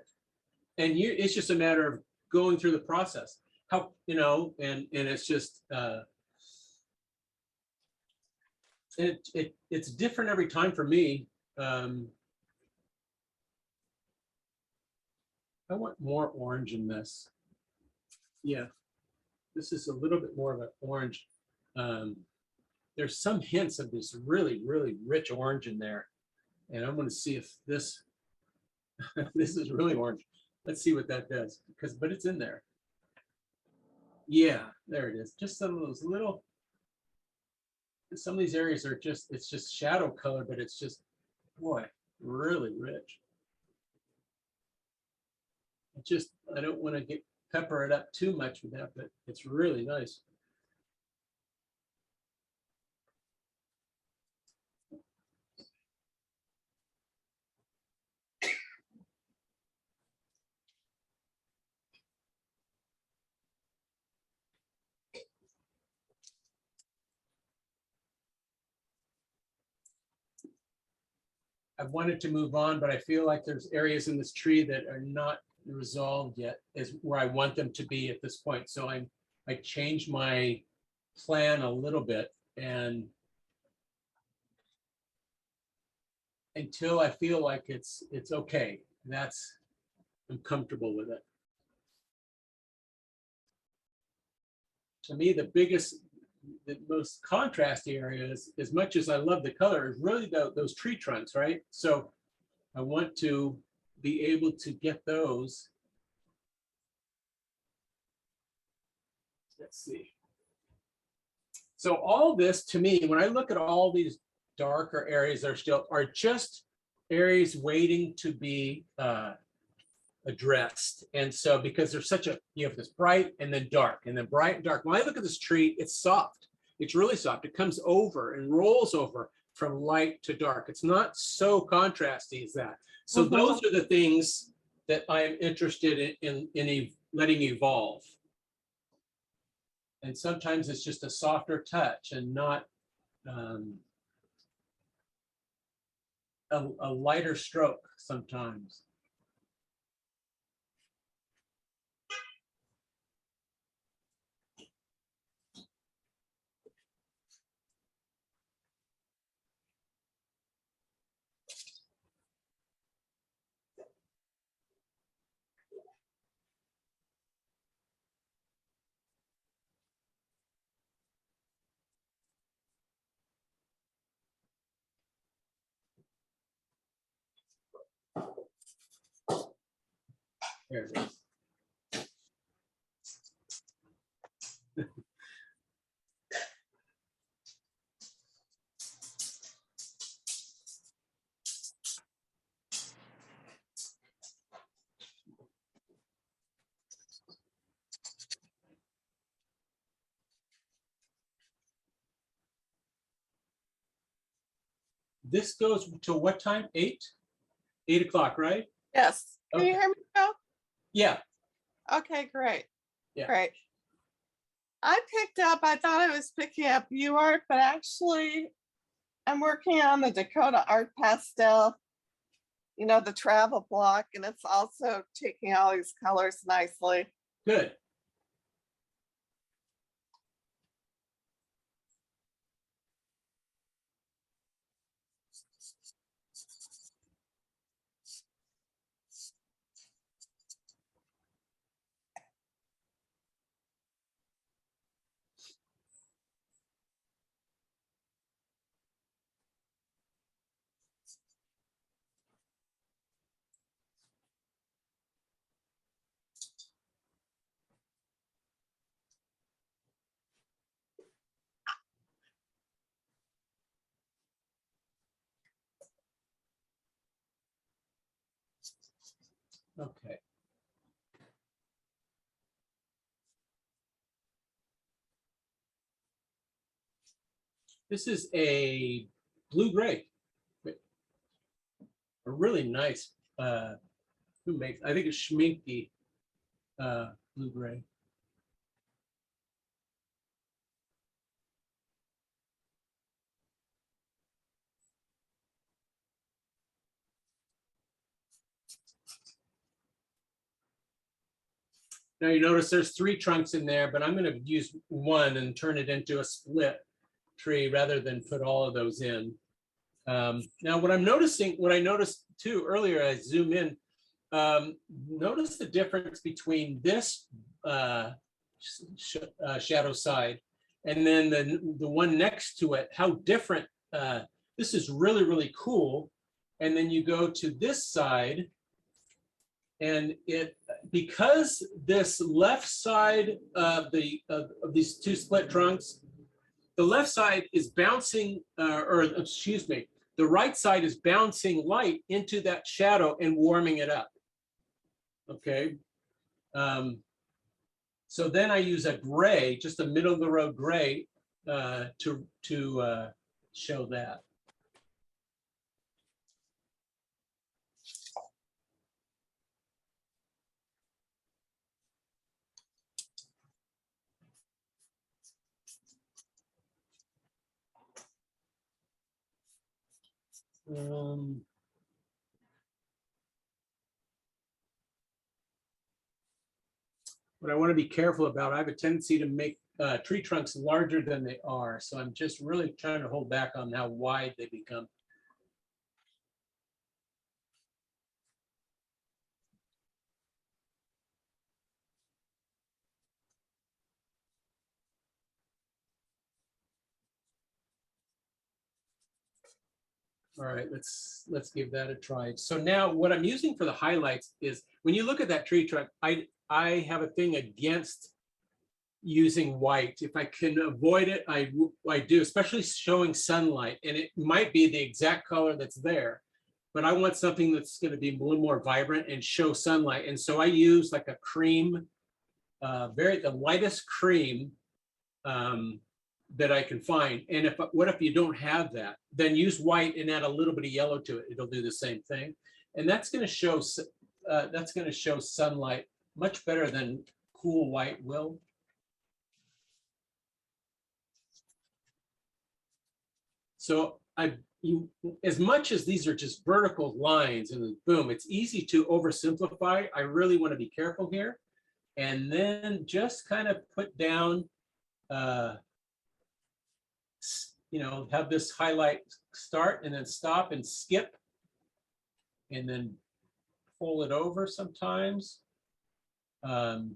And it's just a matter of going through the process. How, you know, and it's just it's different every time for me. I want more orange in this. Yeah, this is a little bit more of an orange. There's some hints of this really, really rich orange in there. And I'm going to see if this, this is really orange. Let's see what that does, but it's in there. Yeah, there it is. Just some of those little, some of these areas are just, it's just shadow color, but it's just, boy, really rich. I don't want to pepper it up too much with that, but it's really nice. I wanted to move on, but I feel like there's areas in this tree that are not resolved yet, is where I want them to be at this point. So I changed my plan a little bit, and until I feel like it's okay, I'm comfortable with it. To me, the most contrasty areas, as much as I love the color, is really those tree trunks, right? So I want to be able to get those. Let's see. So all this, to me, when I look at all these darker areas are just areas waiting to be addressed. And so because there's you have this bright and then dark and then bright and dark. When I look at this tree, it's soft. It's really soft. It comes over and rolls over from light to dark. It's not so contrasty as that. So those are the things that I am interested in letting evolve. And sometimes it's just a softer touch and not a lighter stroke sometimes. There it is. This goes to what time? 8 o'clock, right? Yes. Can you Okay. hear me, Joe? Yeah. Okay, great. Yeah. Great. I thought I was picking up UArt, but actually I'm working on the Dakota Art Pastel, you know, the travel block, and it's also taking all these colors nicely. Good. Okay. This is a blue-gray. A really nice, who makes, I think it's Schminke blue-gray. Now you notice there's 3 trunks in there, but I'm going to use one and turn it into a split tree rather than put all of those in. Now what I'm noticing, what I noticed too earlier, I zoom in, notice the difference between this shadow side and then the one next to it, how different. This is really, really cool. And then you go to this side, and it, because this left side of these 2 split trunks, the left side is bouncing, or excuse me, the right side is bouncing light into that shadow and warming it up. Okay. So then I use a gray, just a middle of the road gray, to show that. What I want to be careful about, I have a tendency to make tree trunks larger than they are. So I'm just really trying to hold back on how wide they become. All right, let's give that a try. So now what I'm using for the highlights is, when you look at that tree trunk, I have a thing against using white. If I can avoid it, I do, especially showing sunlight, and it might be the exact color that's there, but I want something that's going to be a little more vibrant and show sunlight. And so I use like a cream, the lightest cream that I can find. And what if you don't have that? Then use white and add a little bit of yellow to it. It'll do the same thing. And that's going to show sunlight much better than cool white will. So as much as these are just vertical lines and boom, it's easy to oversimplify. I really want to be careful here. And then just kind of put down, have this highlight start and then stop and skip, and then pull it over sometimes. Okay.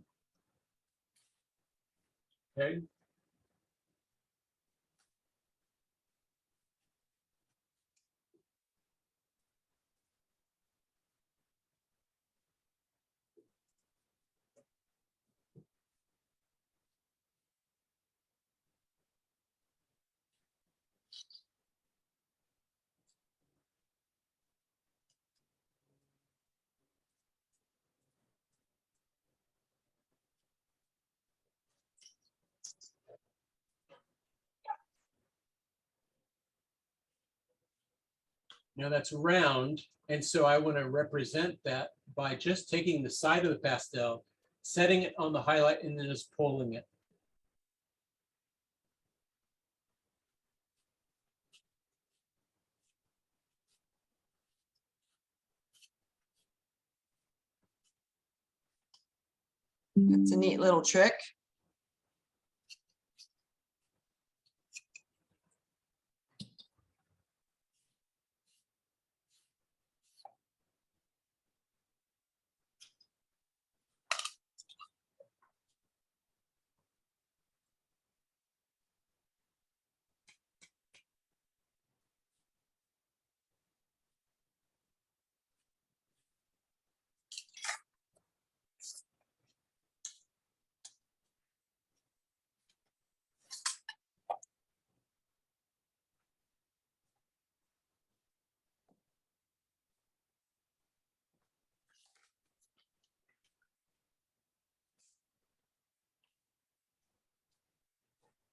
Now that's round, and so I want to represent that by just taking the side of the pastel, setting it on the highlight, and then just pulling it. It's a neat little trick.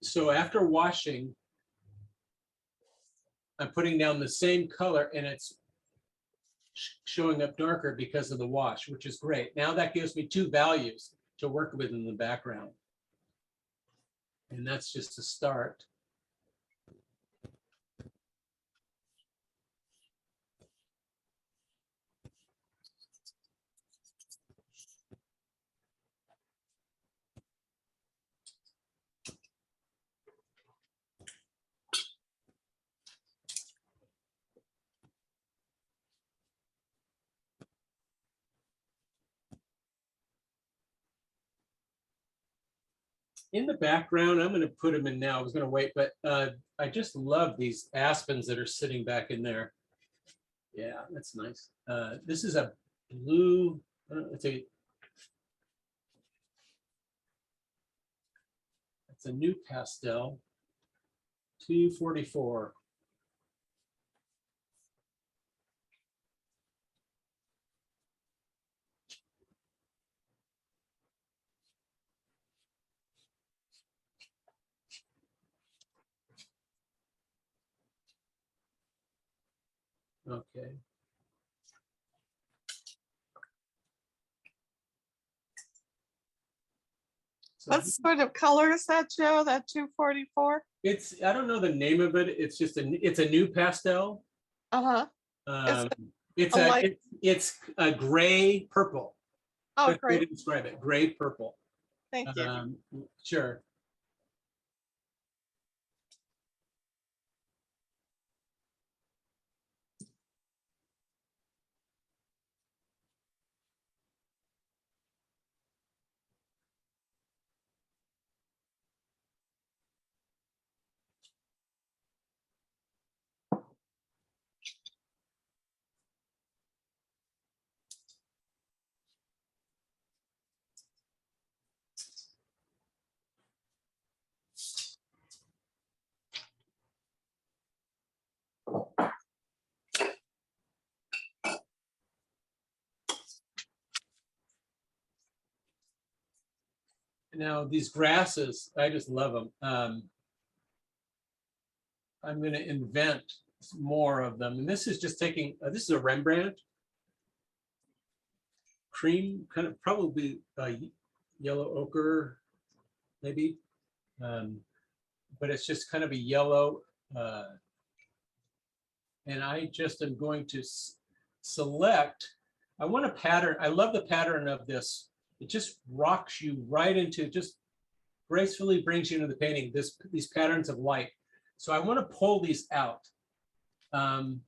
so after washing, I'm putting down the same color and it's showing up darker because of the wash, which is great. Now that gives me two values to work with in the background. And that's just a start. In the background, I'm going to put them in now. I was going to wait, but I just love these aspens that are sitting back in there. Yeah, that's nice. This is a blue, it's a new pastel, 244. Okay. So What sort of color is that, Joe? That 244? it's, I don't know the name of it. It's just it's a new pastel. Uh-huh. Um, a light- it's a gray purple. Oh, Best way great. to describe it, gray purple. Thank you. Sure. Now these grasses, I just love them. I'm going to invent more of them. And this is just taking, this is a Rembrandt. Cream, kind of probably yellow ochre, maybe. But it's just kind of a yellow. And I just am going to select, I want a pattern. I love the pattern of this. It just rocks you right into, just gracefully brings you into the painting, these patterns of light. So I want to pull these out. And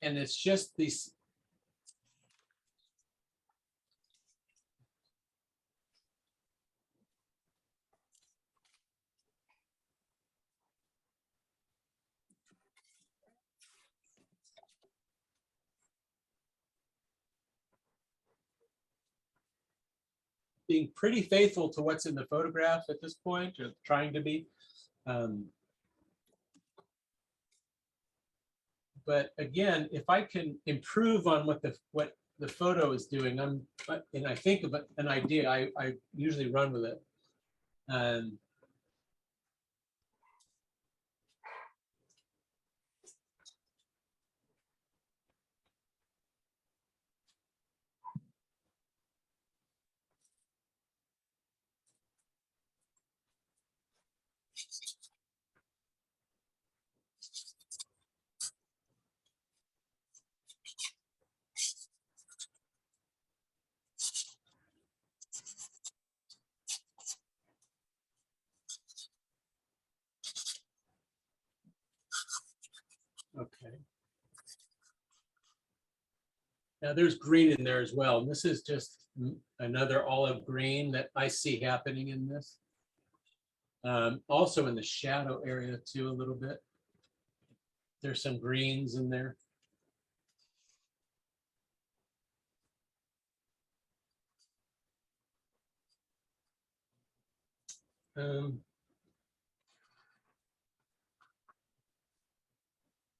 it's just these. Being pretty faithful to what's in the photograph at this point, or trying to be. But again, if I can improve on what the photo is doing, and I think of an idea, I usually run with it. Okay. Now there's green in there as well. And this is just another olive green that I see happening in this. Also in the shadow area too, a little bit. There's some greens in there.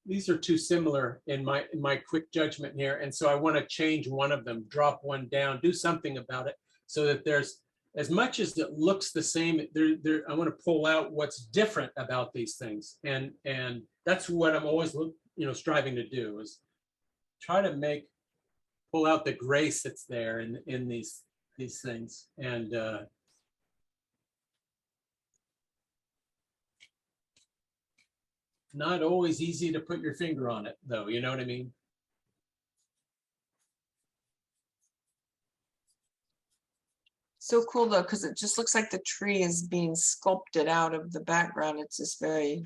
These are too similar in my quick judgment here. And so I want to change one of them, drop one down, do something about it so that there's as much as it looks the same, I want to pull out what's different about these things. And that's what I'm always, striving to do, is try to pull out the grace that's there in these things. And not always easy to put your finger on it, though, you know what I mean? So cool though, because it just looks like the tree is being sculpted out of the background. It's just very,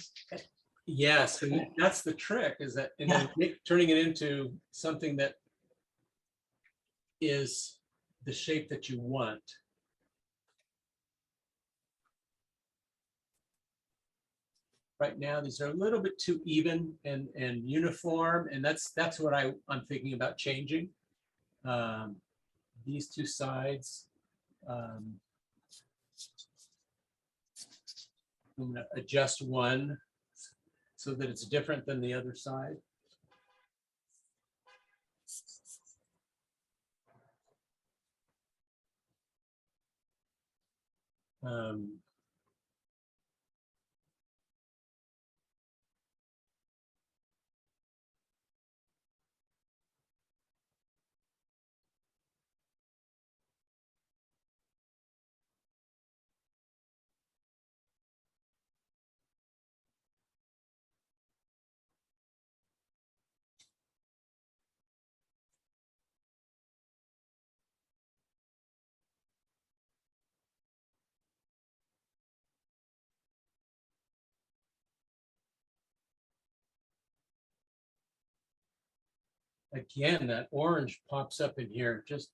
Yes, and that's the trick, is that, and then turning it into something that is the shape that you want. Right now, these are a little bit too even and uniform, and that's what I'm thinking about changing. These two sides. I'm going to adjust one so that it's different than the other side. Again, that orange pops up in here. Just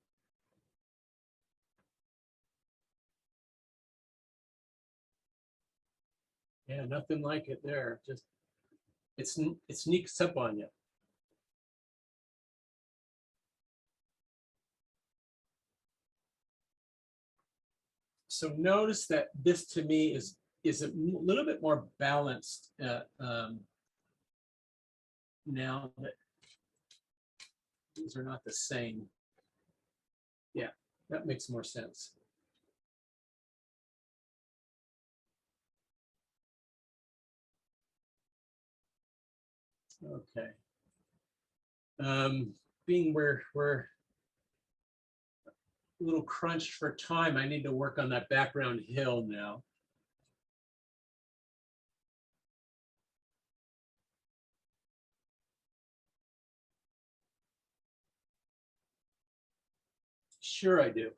nothing like it there. Just it sneaks up on you. So notice that this to me is a little bit more balanced now that these are not the same. Yeah, that makes more sense. Okay. Being we're a little crunched for time, I need to work on that background hill now. Sure I do.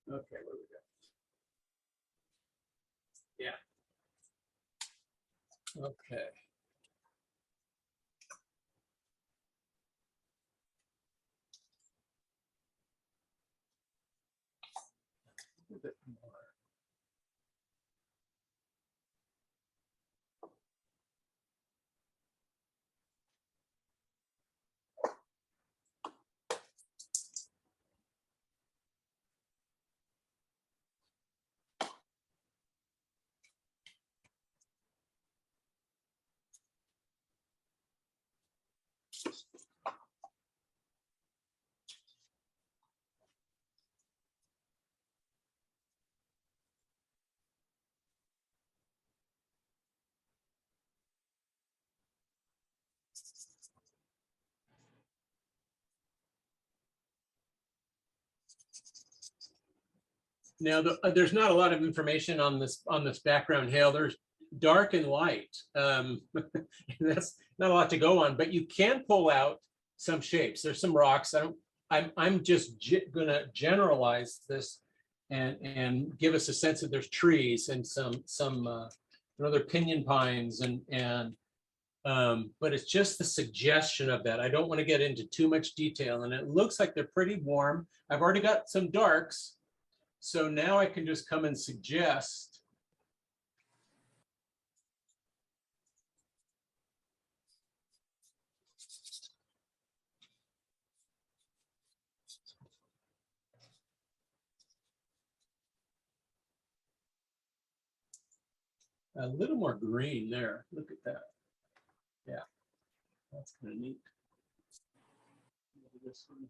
Okay, where we go? Yeah. Okay. A bit more. Now, there's not a lot of information on this background hill. There's dark and light. That's not a lot to go on, but you can pull out some shapes. There's some rocks. I'm just going to generalize this and give us a sense that there's trees and some other pinyon pines but it's just the suggestion of that. I don't want to get into too much detail, and it looks like they're pretty warm. I've already got some darks. So now I can just come and suggest. A little more green there. Look at that. Yeah, that's kind of neat. this one.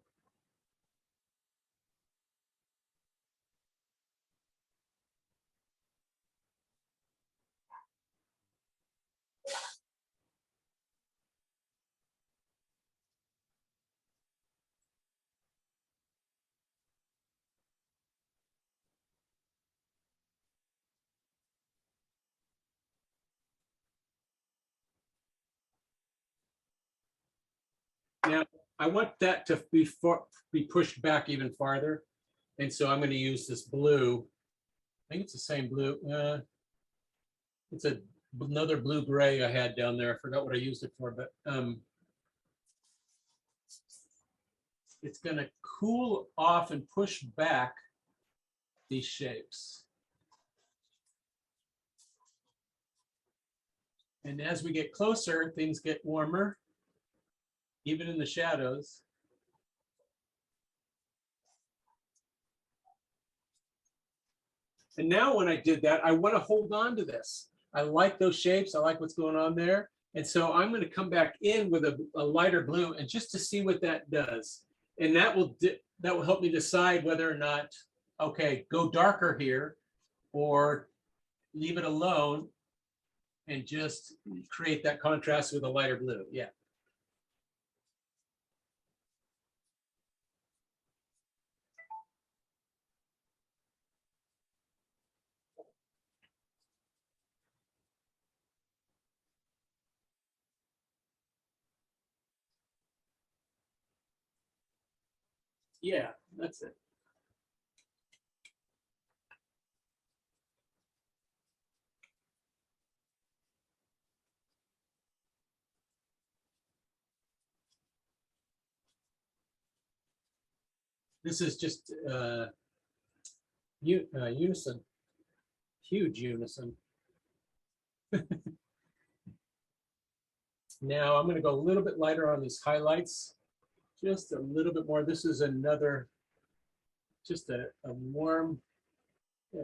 Now, I want that to be pushed back even farther. And so I'm going to use this blue. I think it's the same blue. It's another blue gray I had down there. I forgot what I used it for, but it's going to cool off and push back these shapes. And as we get closer, things get warmer, even in the shadows. And now when I did that, I want to hold on to this. I like those shapes. I like what's going on there. And so I'm going to come back in with a lighter blue and just to see what that does. And that will help me decide whether or not, okay, go darker here or leave it alone and just create that contrast with a lighter blue. Yeah. Yeah, that's it. This is just unison, huge unison. Now I'm going to go a little bit lighter on these highlights, just a little bit more. This is another, just a warm, yeah,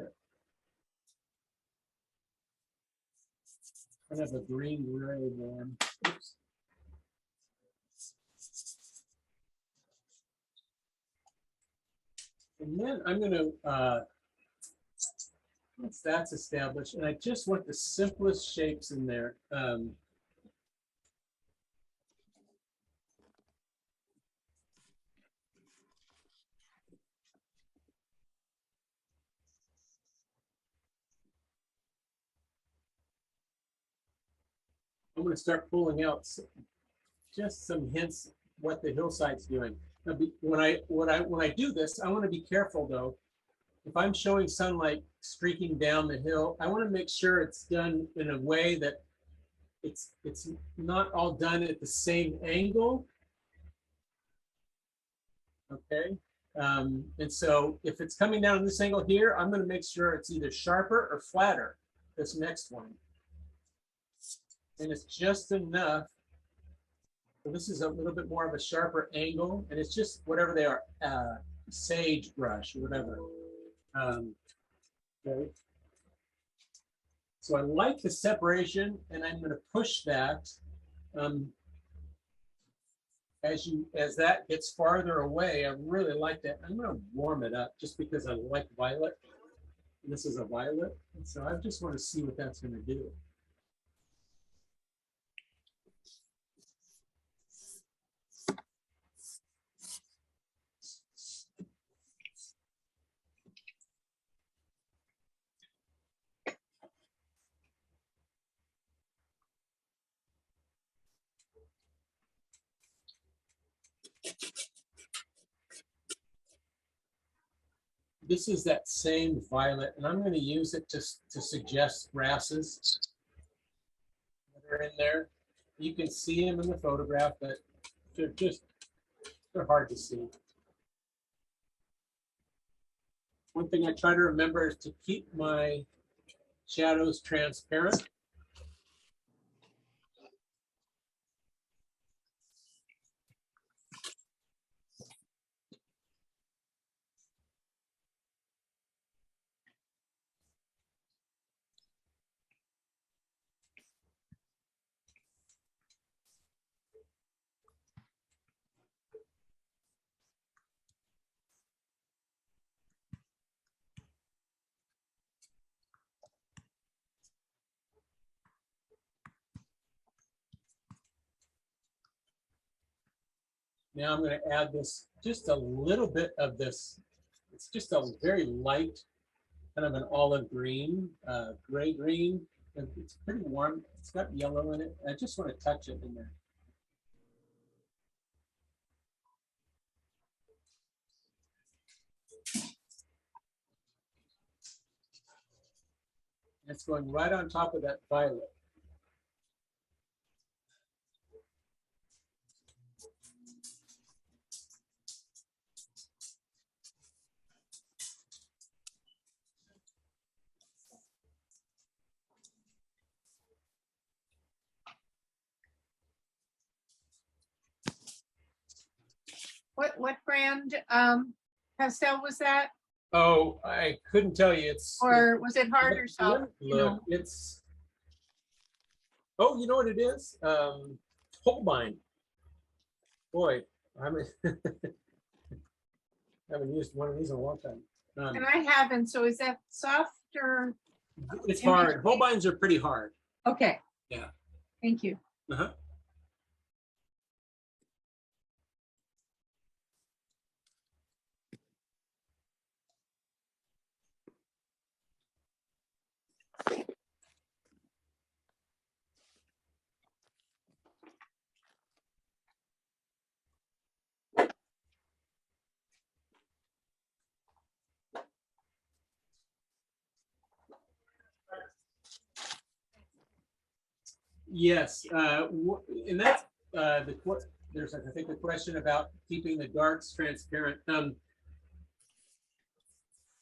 kind of a green gray warm. Oops. And then I'm going to, once that's established, and I just want the simplest shapes in there. I'm going to start pulling out just some hints what the hillside's doing. Now, when I do this, I want to be careful though. If I'm showing sunlight streaking down the hill, I want to make sure it's done in a way that it's not all done at the same angle. Okay. And so if it's coming down this angle here, I'm going to make sure it's either sharper or flatter, this next one. And it's just enough. So this is a little bit more of a sharper angle, and it's just whatever they are, sagebrush or whatever. Okay. So I like the separation, and I'm going to push that as that gets farther away. I really like that. I'm going to warm it up just because I like violet. And this is a violet, and so I just want to see what that's going to do. This is that same violet, and I'm going to use it to suggest grasses that are in there. You can see them in the photograph, but they're hard to see. One thing I try to remember is to keep my shadows transparent. Now I'm going to add this, just a little bit of this. It's just a very light, kind of an olive green, gray green. And it's pretty warm. It's got yellow in it. I just want to touch it in there. It's going right on top of that violet. What brand pastel was that? Oh, I couldn't tell you. Or was it hard or soft? Look, it's, oh, you know what it is? Holbein. Boy, I haven't used one of these in a long time. And I haven't, so is that soft or? It's hard. Holbeins are pretty hard. Okay. Yeah. Thank you. Uh-huh. Yes, and that's there's, I think, a question about keeping the darks transparent.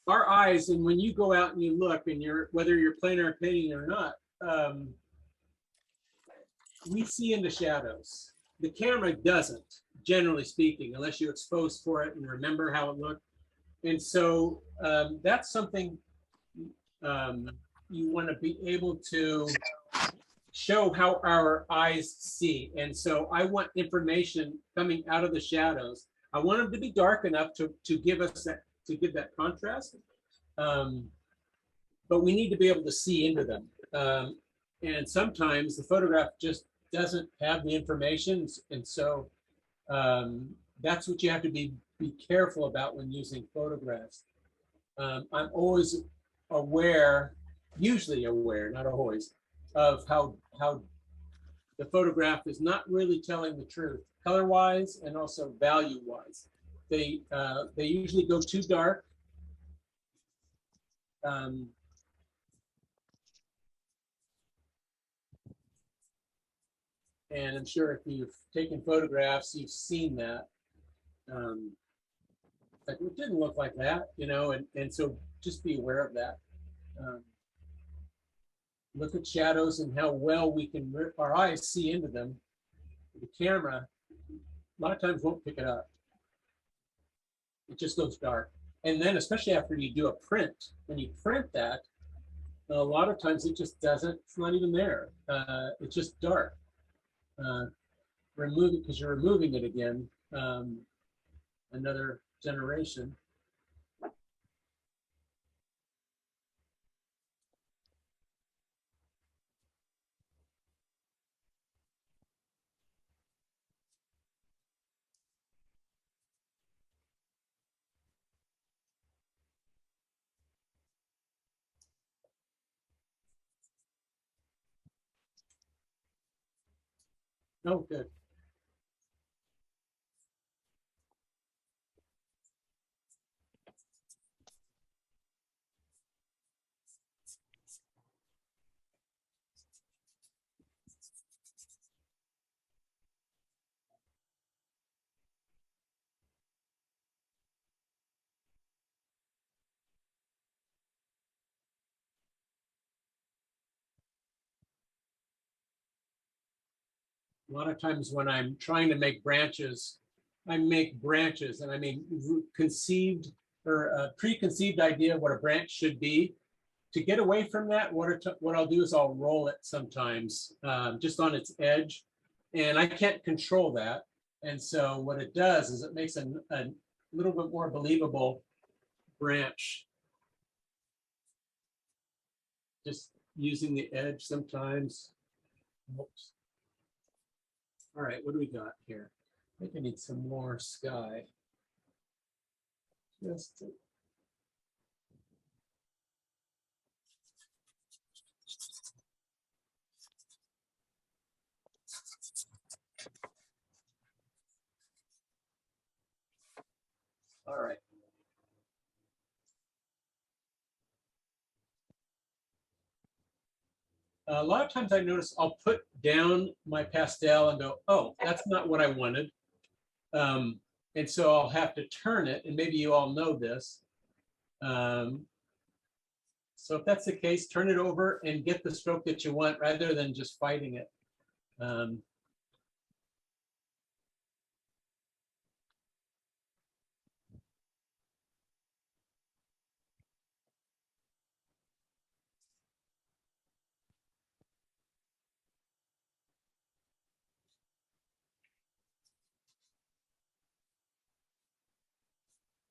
Our eyes, and when you go out and you look, and whether you're playing or painting or not, we see into shadows. The camera doesn't, generally speaking, unless you expose for it and remember how it looked. And so that's something you want to be able to show how our eyes see. And so I want information coming out of the shadows. I want them to be dark enough to give us that, to give that contrast. But we need to be able to see into them. And sometimes the photograph just doesn't have the information. And so that's what you have to be careful about when using photographs. I'm always aware, usually aware, not always, of how the photograph is not really telling the truth, color-wise and also value-wise. They usually go too dark. And I'm sure if you've taken photographs, you've seen that. Like, it didn't look like that, you know, and so just be aware of that. Look at shadows and how well we can, our eyes see into them. The camera, a lot of times won't pick it up. It just goes dark. And then especially after you do a print, when you print that, a lot of times it just doesn't, it's not even there. It's just dark. Remove it because you're removing it again, another generation. Oh, good. A lot of times when I'm trying to make branches, I make branches, and I mean conceived or a preconceived idea of what a branch should be. To get away from that, what I'll do is I'll roll it sometimes just on its edge, and I can't control that. And so what it does is it makes a little bit more believable branch. Just using the edge sometimes. Oops. All right, what do we got here? think I need some more sky. Just to- All right. A lot of times I notice I'll put down my pastel and go, oh, that's not what I wanted. And so I'll have to turn it, and maybe you all know this. So if that's the case, turn it over and get the stroke that you want rather than just fighting it.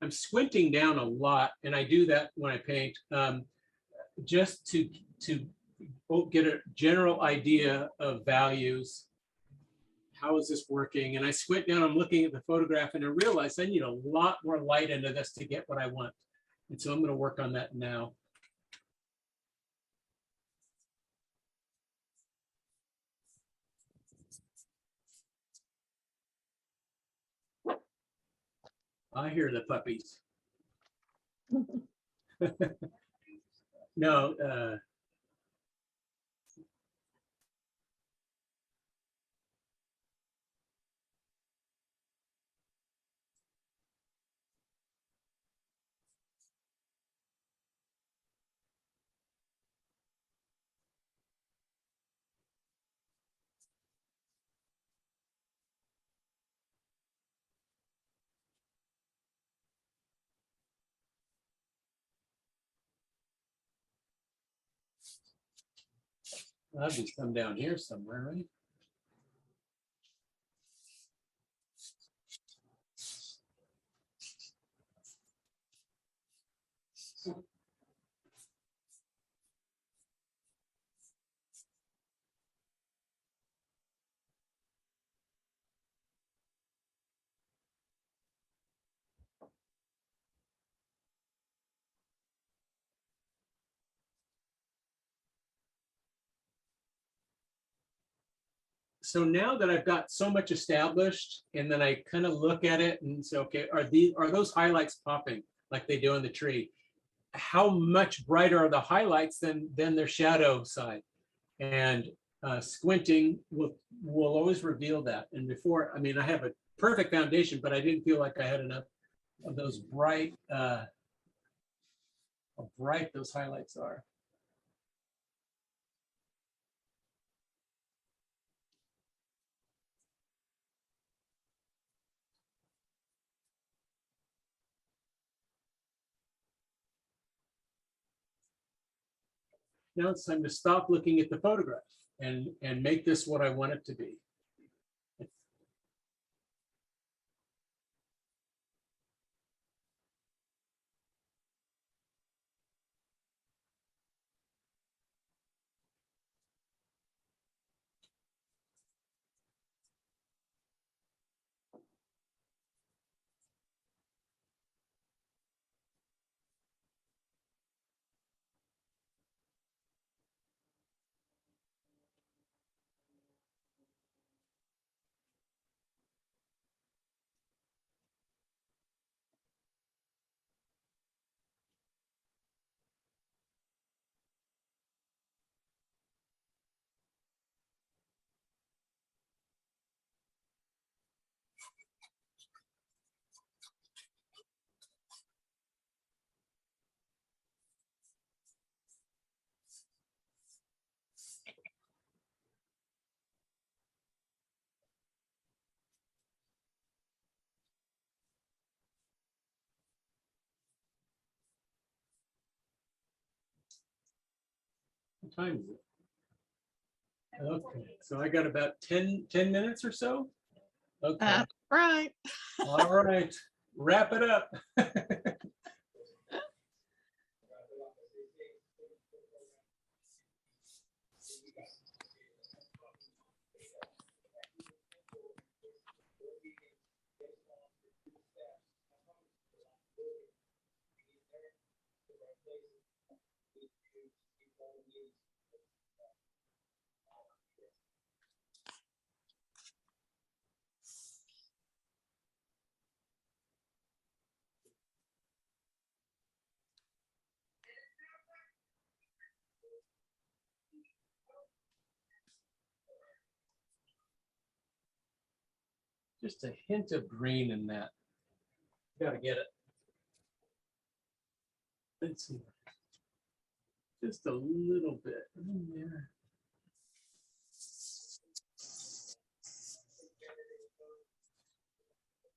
I'm squinting down a lot, and I do that when I paint, just to get a general idea of values. How is this working? And I squint down, I'm looking at the photograph, and I realize I need a lot more light into this to get what I want. And so I'm going to work on that now. I hear the puppies. No, I'll just come down here somewhere, right? So now that I've got so much established, and then I kind of look at it and say, okay, are those highlights popping like they do in the tree? How much brighter are the highlights than their shadow side? And squinting will always reveal that. And before, I mean, I have a perfect foundation, but I didn't feel like I had enough of those bright, how bright those highlights are. Now it's time to stop looking at the photograph and make this what I want it to be. What time is it? Okay, so I got about 10 minutes or so. Okay. Right. All right, wrap it up. Just a hint of green in that. Gotta get it. Let's see. Just a little bit in there.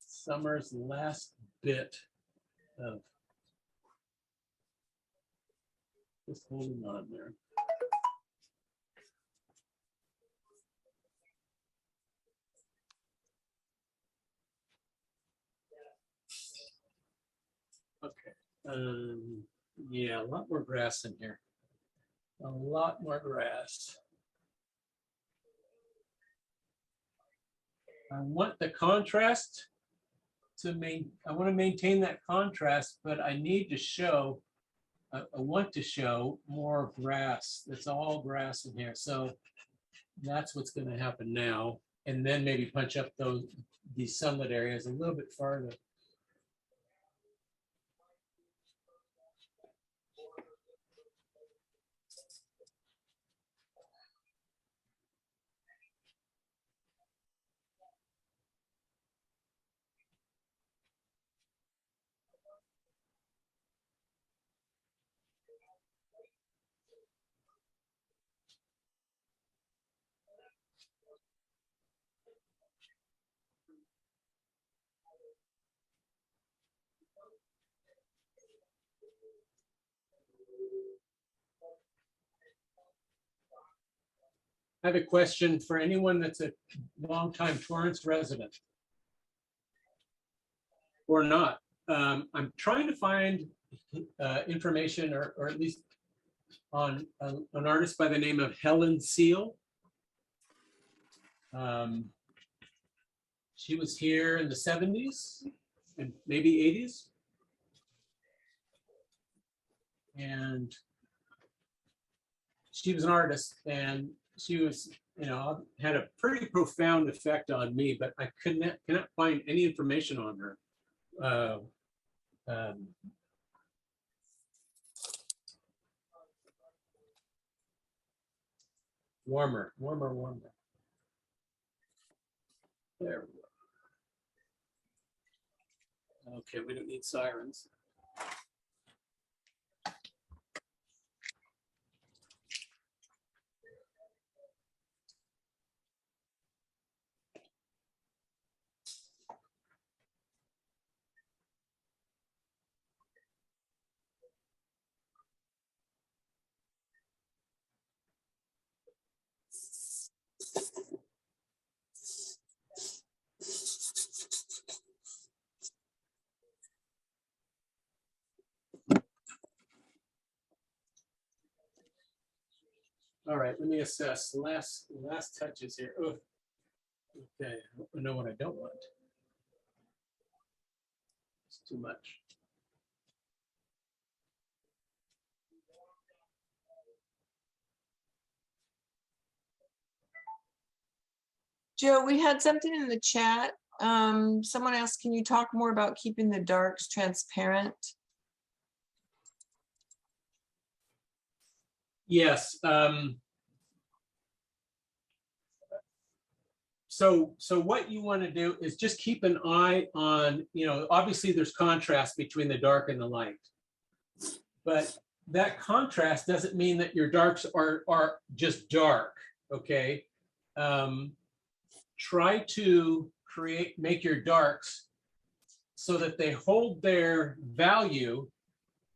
Summer's last bit of just holding on there. Okay. Yeah, a lot more grass in here. A lot more grass. I want the contrast to I want to maintain that contrast, but I need to show, I want to show more grass. It's all grass in here. So that's what's going to happen now. And then maybe punch up these sunlit areas a little bit farther. I have a question for anyone that's a longtime Torrance resident or not. I'm trying to find information or at least on an artist by the name of Helen Seal. She was here in the 70s and maybe 80s. And she was an artist, and she was, had a pretty profound effect on me, but I cannot find any information on her. Warmer. There we go. Okay, we don't need sirens. All right, let me assess the last touches here. Oh, okay, I know what I don't want. It's too much. Joe, we had something in the chat. Someone asked, can you talk more about keeping the darks transparent? Yes. So what you want to do is just keep an eye on, obviously there's contrast between the dark and the light, but that contrast doesn't mean that your darks are just dark. Okay. Try to make your darks so that they hold their value,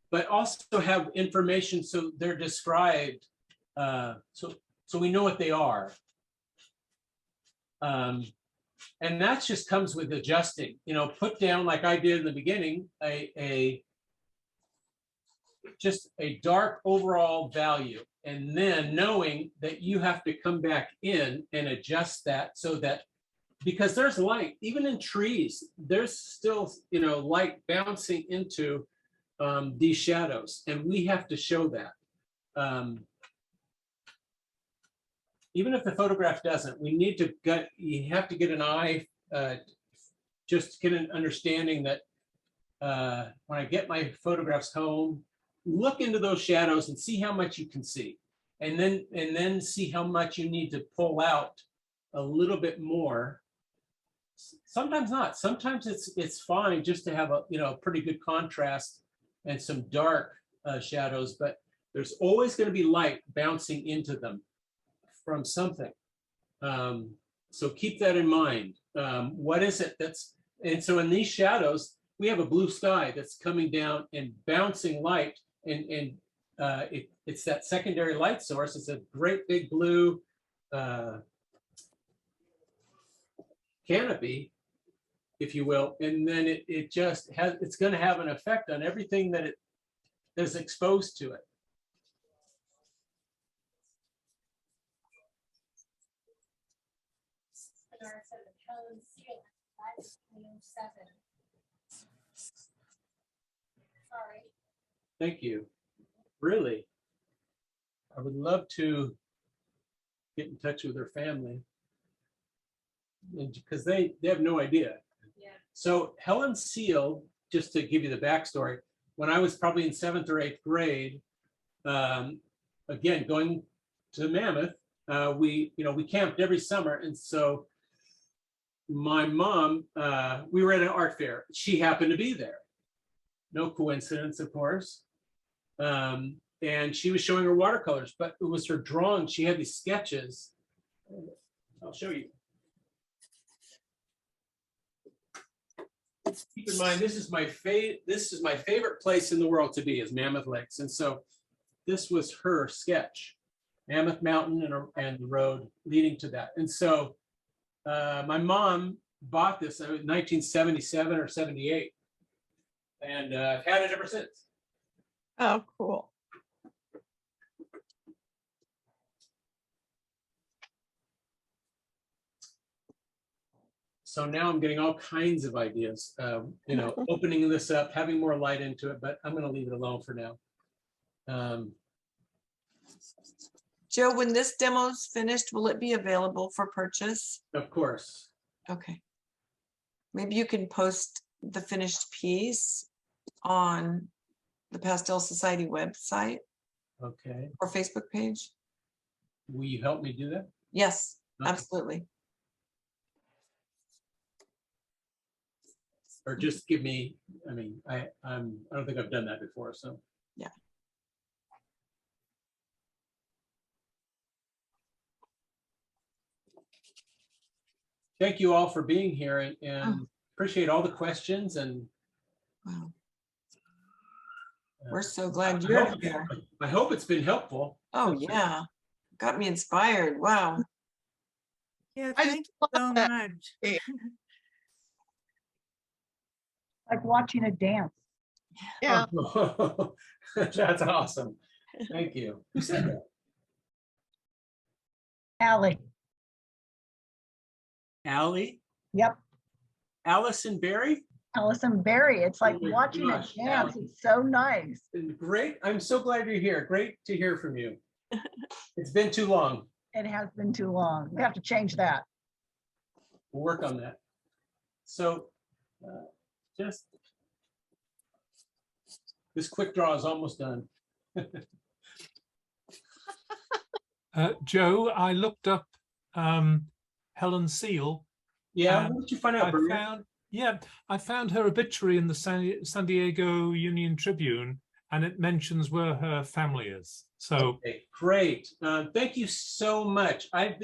but also have information so they're described, so we know what they are. And that just comes with adjusting, put down, like I did in the beginning, just a dark overall value, and then knowing that you have to come back in and adjust that so that, because there's light, even in trees, there's still, light bouncing into these shadows, and we have to show that. Even if the photograph doesn't, we need to get, you have to get an eye, just get an understanding that when I get my photographs home, look into those shadows and see how much you can see. And then see how much you need to pull out a little bit more. Sometimes not. Sometimes it's fine just to have a pretty good contrast and some dark shadows, but there's always going to be light bouncing into them from something. So keep that in mind. What is it and so in these shadows, we have a blue sky that's coming down and bouncing light, and it's that secondary light source. It's a great big blue canopy, if you will, and then it just has, it's going to have an effect on everything that it is exposed to it. Sorry. Thank you. Really, I would love to get in touch with her family, because they have no idea. Yeah. So Helen Seal, just to give you the backstory, when I was probably in 7th or 8th grade, again, going to Mammoth, we camped every summer. And so my mom, we were at an art fair. She happened to be there. No coincidence, of course. And she was showing her watercolors, but it was her drawing. She had these sketches. I'll show you. Keep in mind, this is my favorite place in the world to be, is Mammoth Lakes. And so this was her sketch, Mammoth Mountain and the road leading to that. And so my mom bought this in 1977 or 78. And I've had it ever since. Oh, cool. So now I'm getting all kinds of ideas, opening this up, having more light into it, but I'm going to leave it alone for now. Joe, when this demo's finished, will it be available for purchase? Of course. Okay. Maybe you can post the finished piece on the Pastel Society website Okay. or Facebook page. Will you help me do that? Yes, Okay. absolutely. Or just give me, I mean, I don't think I've done that before, so. Yeah. Thank you all for being here, and appreciate all the questions, and Wow. We're so glad you're here. I hope it's been helpful. Oh, yeah. Got me inspired. Wow. Yeah, I just thank you so love that. much. Like watching a dance. Yeah. That's awesome. Thank you. Who said that? Allie. Allie? Yep. Allison Berry? Allison Berry. It's like Oh my watching gosh, a dance. Allie. It's so nice. Great. I'm so glad you're here. Great to hear from you. It's been too long. It has been too long. We have to change that. We'll work on that. So just this quick draw is almost done. Joe, I looked up Helen Seal. Yeah, what did you find out? I found her obituary in the San Diego Union Tribune, and it mentions where her family is. So okay, great. Thank you so much. I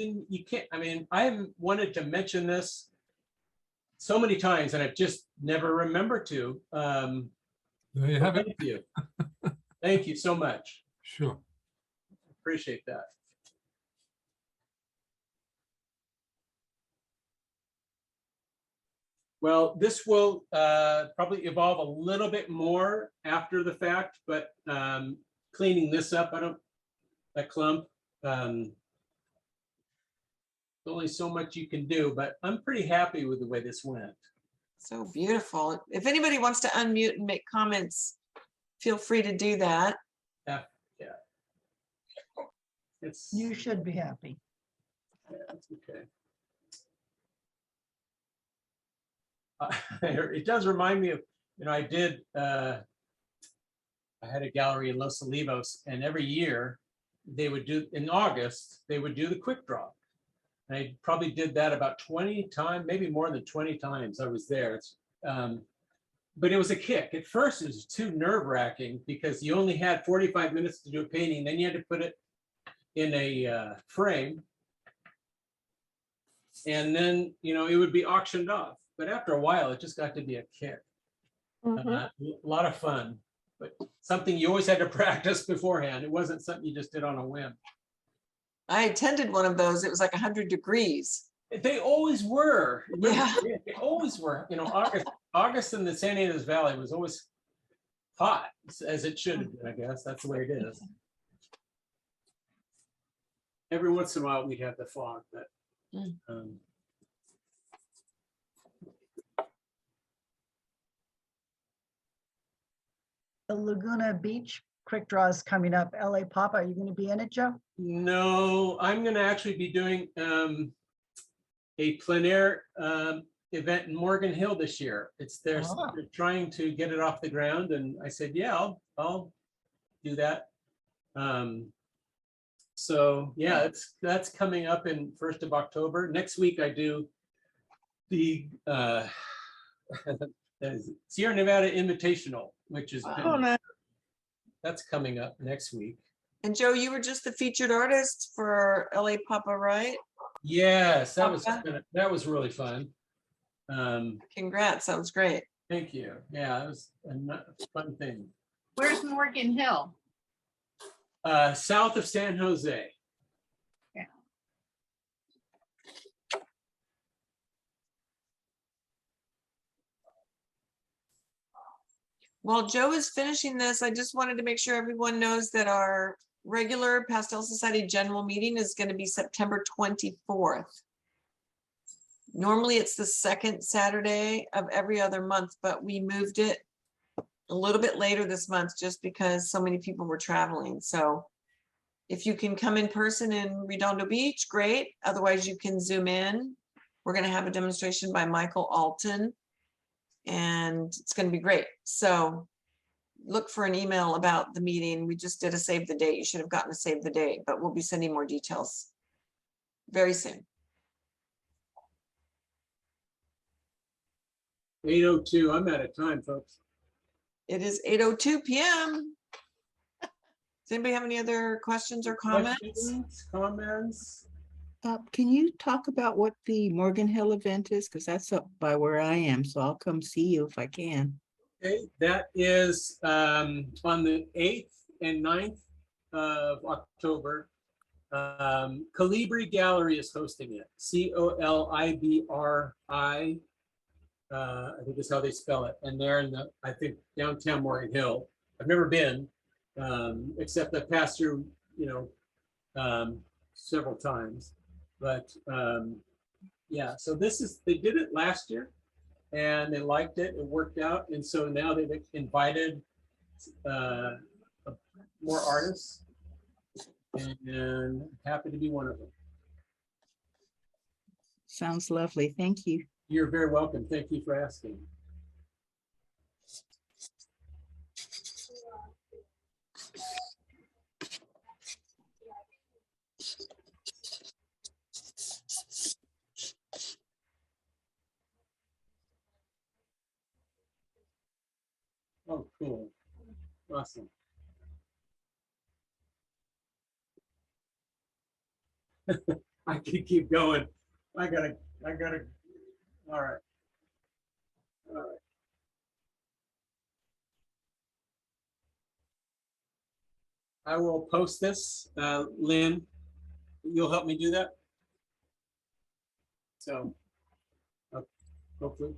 haven't wanted to mention this so many times, and I've just never remembered to. there you have it. Thank you. Thank you so much. Sure. Appreciate that. Well, this will probably evolve a little bit more after the fact, but cleaning this up, that clump, there's only so much you can do, but I'm pretty happy with the way this went. So beautiful. If anybody wants to unmute and make comments, feel free to do that. Yeah. It's, You should be happy. that's okay. It does remind me of, I had a gallery in Los Olivos, and every year they would do, in August, they would do the quick draw. And I probably did that about 20 times, maybe more than 20 times I was there. But it was a kick. At first, it was too nerve-wracking because you only had 45 minutes to do a painting. Then you had to put it in a frame. And then, it would be auctioned off. But after a while, it just got to be a kick. A lot of fun, but something you always had to practice beforehand. It wasn't something you just did on a whim. I attended one of those. It was like 100 degrees. They always were. Yeah. They always were. August in the San Ynez Valley was always hot, as it should have been, I guess. That's the way it is. Every once in a while, we'd have the fog, but The Laguna Beach quick draw is coming up. LA Pop, are you going to be in it, Joe? no, I'm going to actually be doing a plein air event in Morgan Hill this year. They're trying to get it off the ground, and I said, yeah, I'll do that. So yeah, that's coming up in 1st of October. Next week I do the Sierra Nevada Invitational, which is that's coming up next week. And Joe, you were just the featured artist for LA Papa, right? Yes, that was really fun. Congrats, that was great. Thank you. Yeah, it was a fun thing. Where's Morgan Hill? South of San Jose. Yeah. While Joe is finishing this, I just wanted to make sure everyone knows that our regular Pastel Society general meeting is going to be September 24th. Normally it's the second Saturday of every other month, but we moved it a little bit later this month just because so many people were traveling. So if you can come in person in Redondo Beach, great. Otherwise you can Zoom in. We're going to have a demonstration by Michael Alton and it's going to be great. So look for an email about the meeting. We just did a save the date. You should have gotten a save the date, but we'll be sending more details very soon. 8:02. I'm out of time, folks. It is 8:02 p.m. Does anybody have any other questions or comments? Comments? Can you talk about what the Morgan Hill event is? Because that's up by where I am, so I'll come see you if I can. Okay, that is on the 8th and 9th of October. Colibri Gallery is hosting it. Colibri. I think is how they spell it. And they're in I think downtown Morgan Hill. I've never been, except I passed through, several times. But yeah, so they did it last year and they liked it. It worked out. And so now they've invited more artists and I'm happy to be one of them. Sounds lovely. Thank you. You're very welcome. Thank you for asking. Oh, cool. Awesome. I can keep going. I gotta, all right. All right. I will post this. Lynn, you'll help me do that? So, hopefully.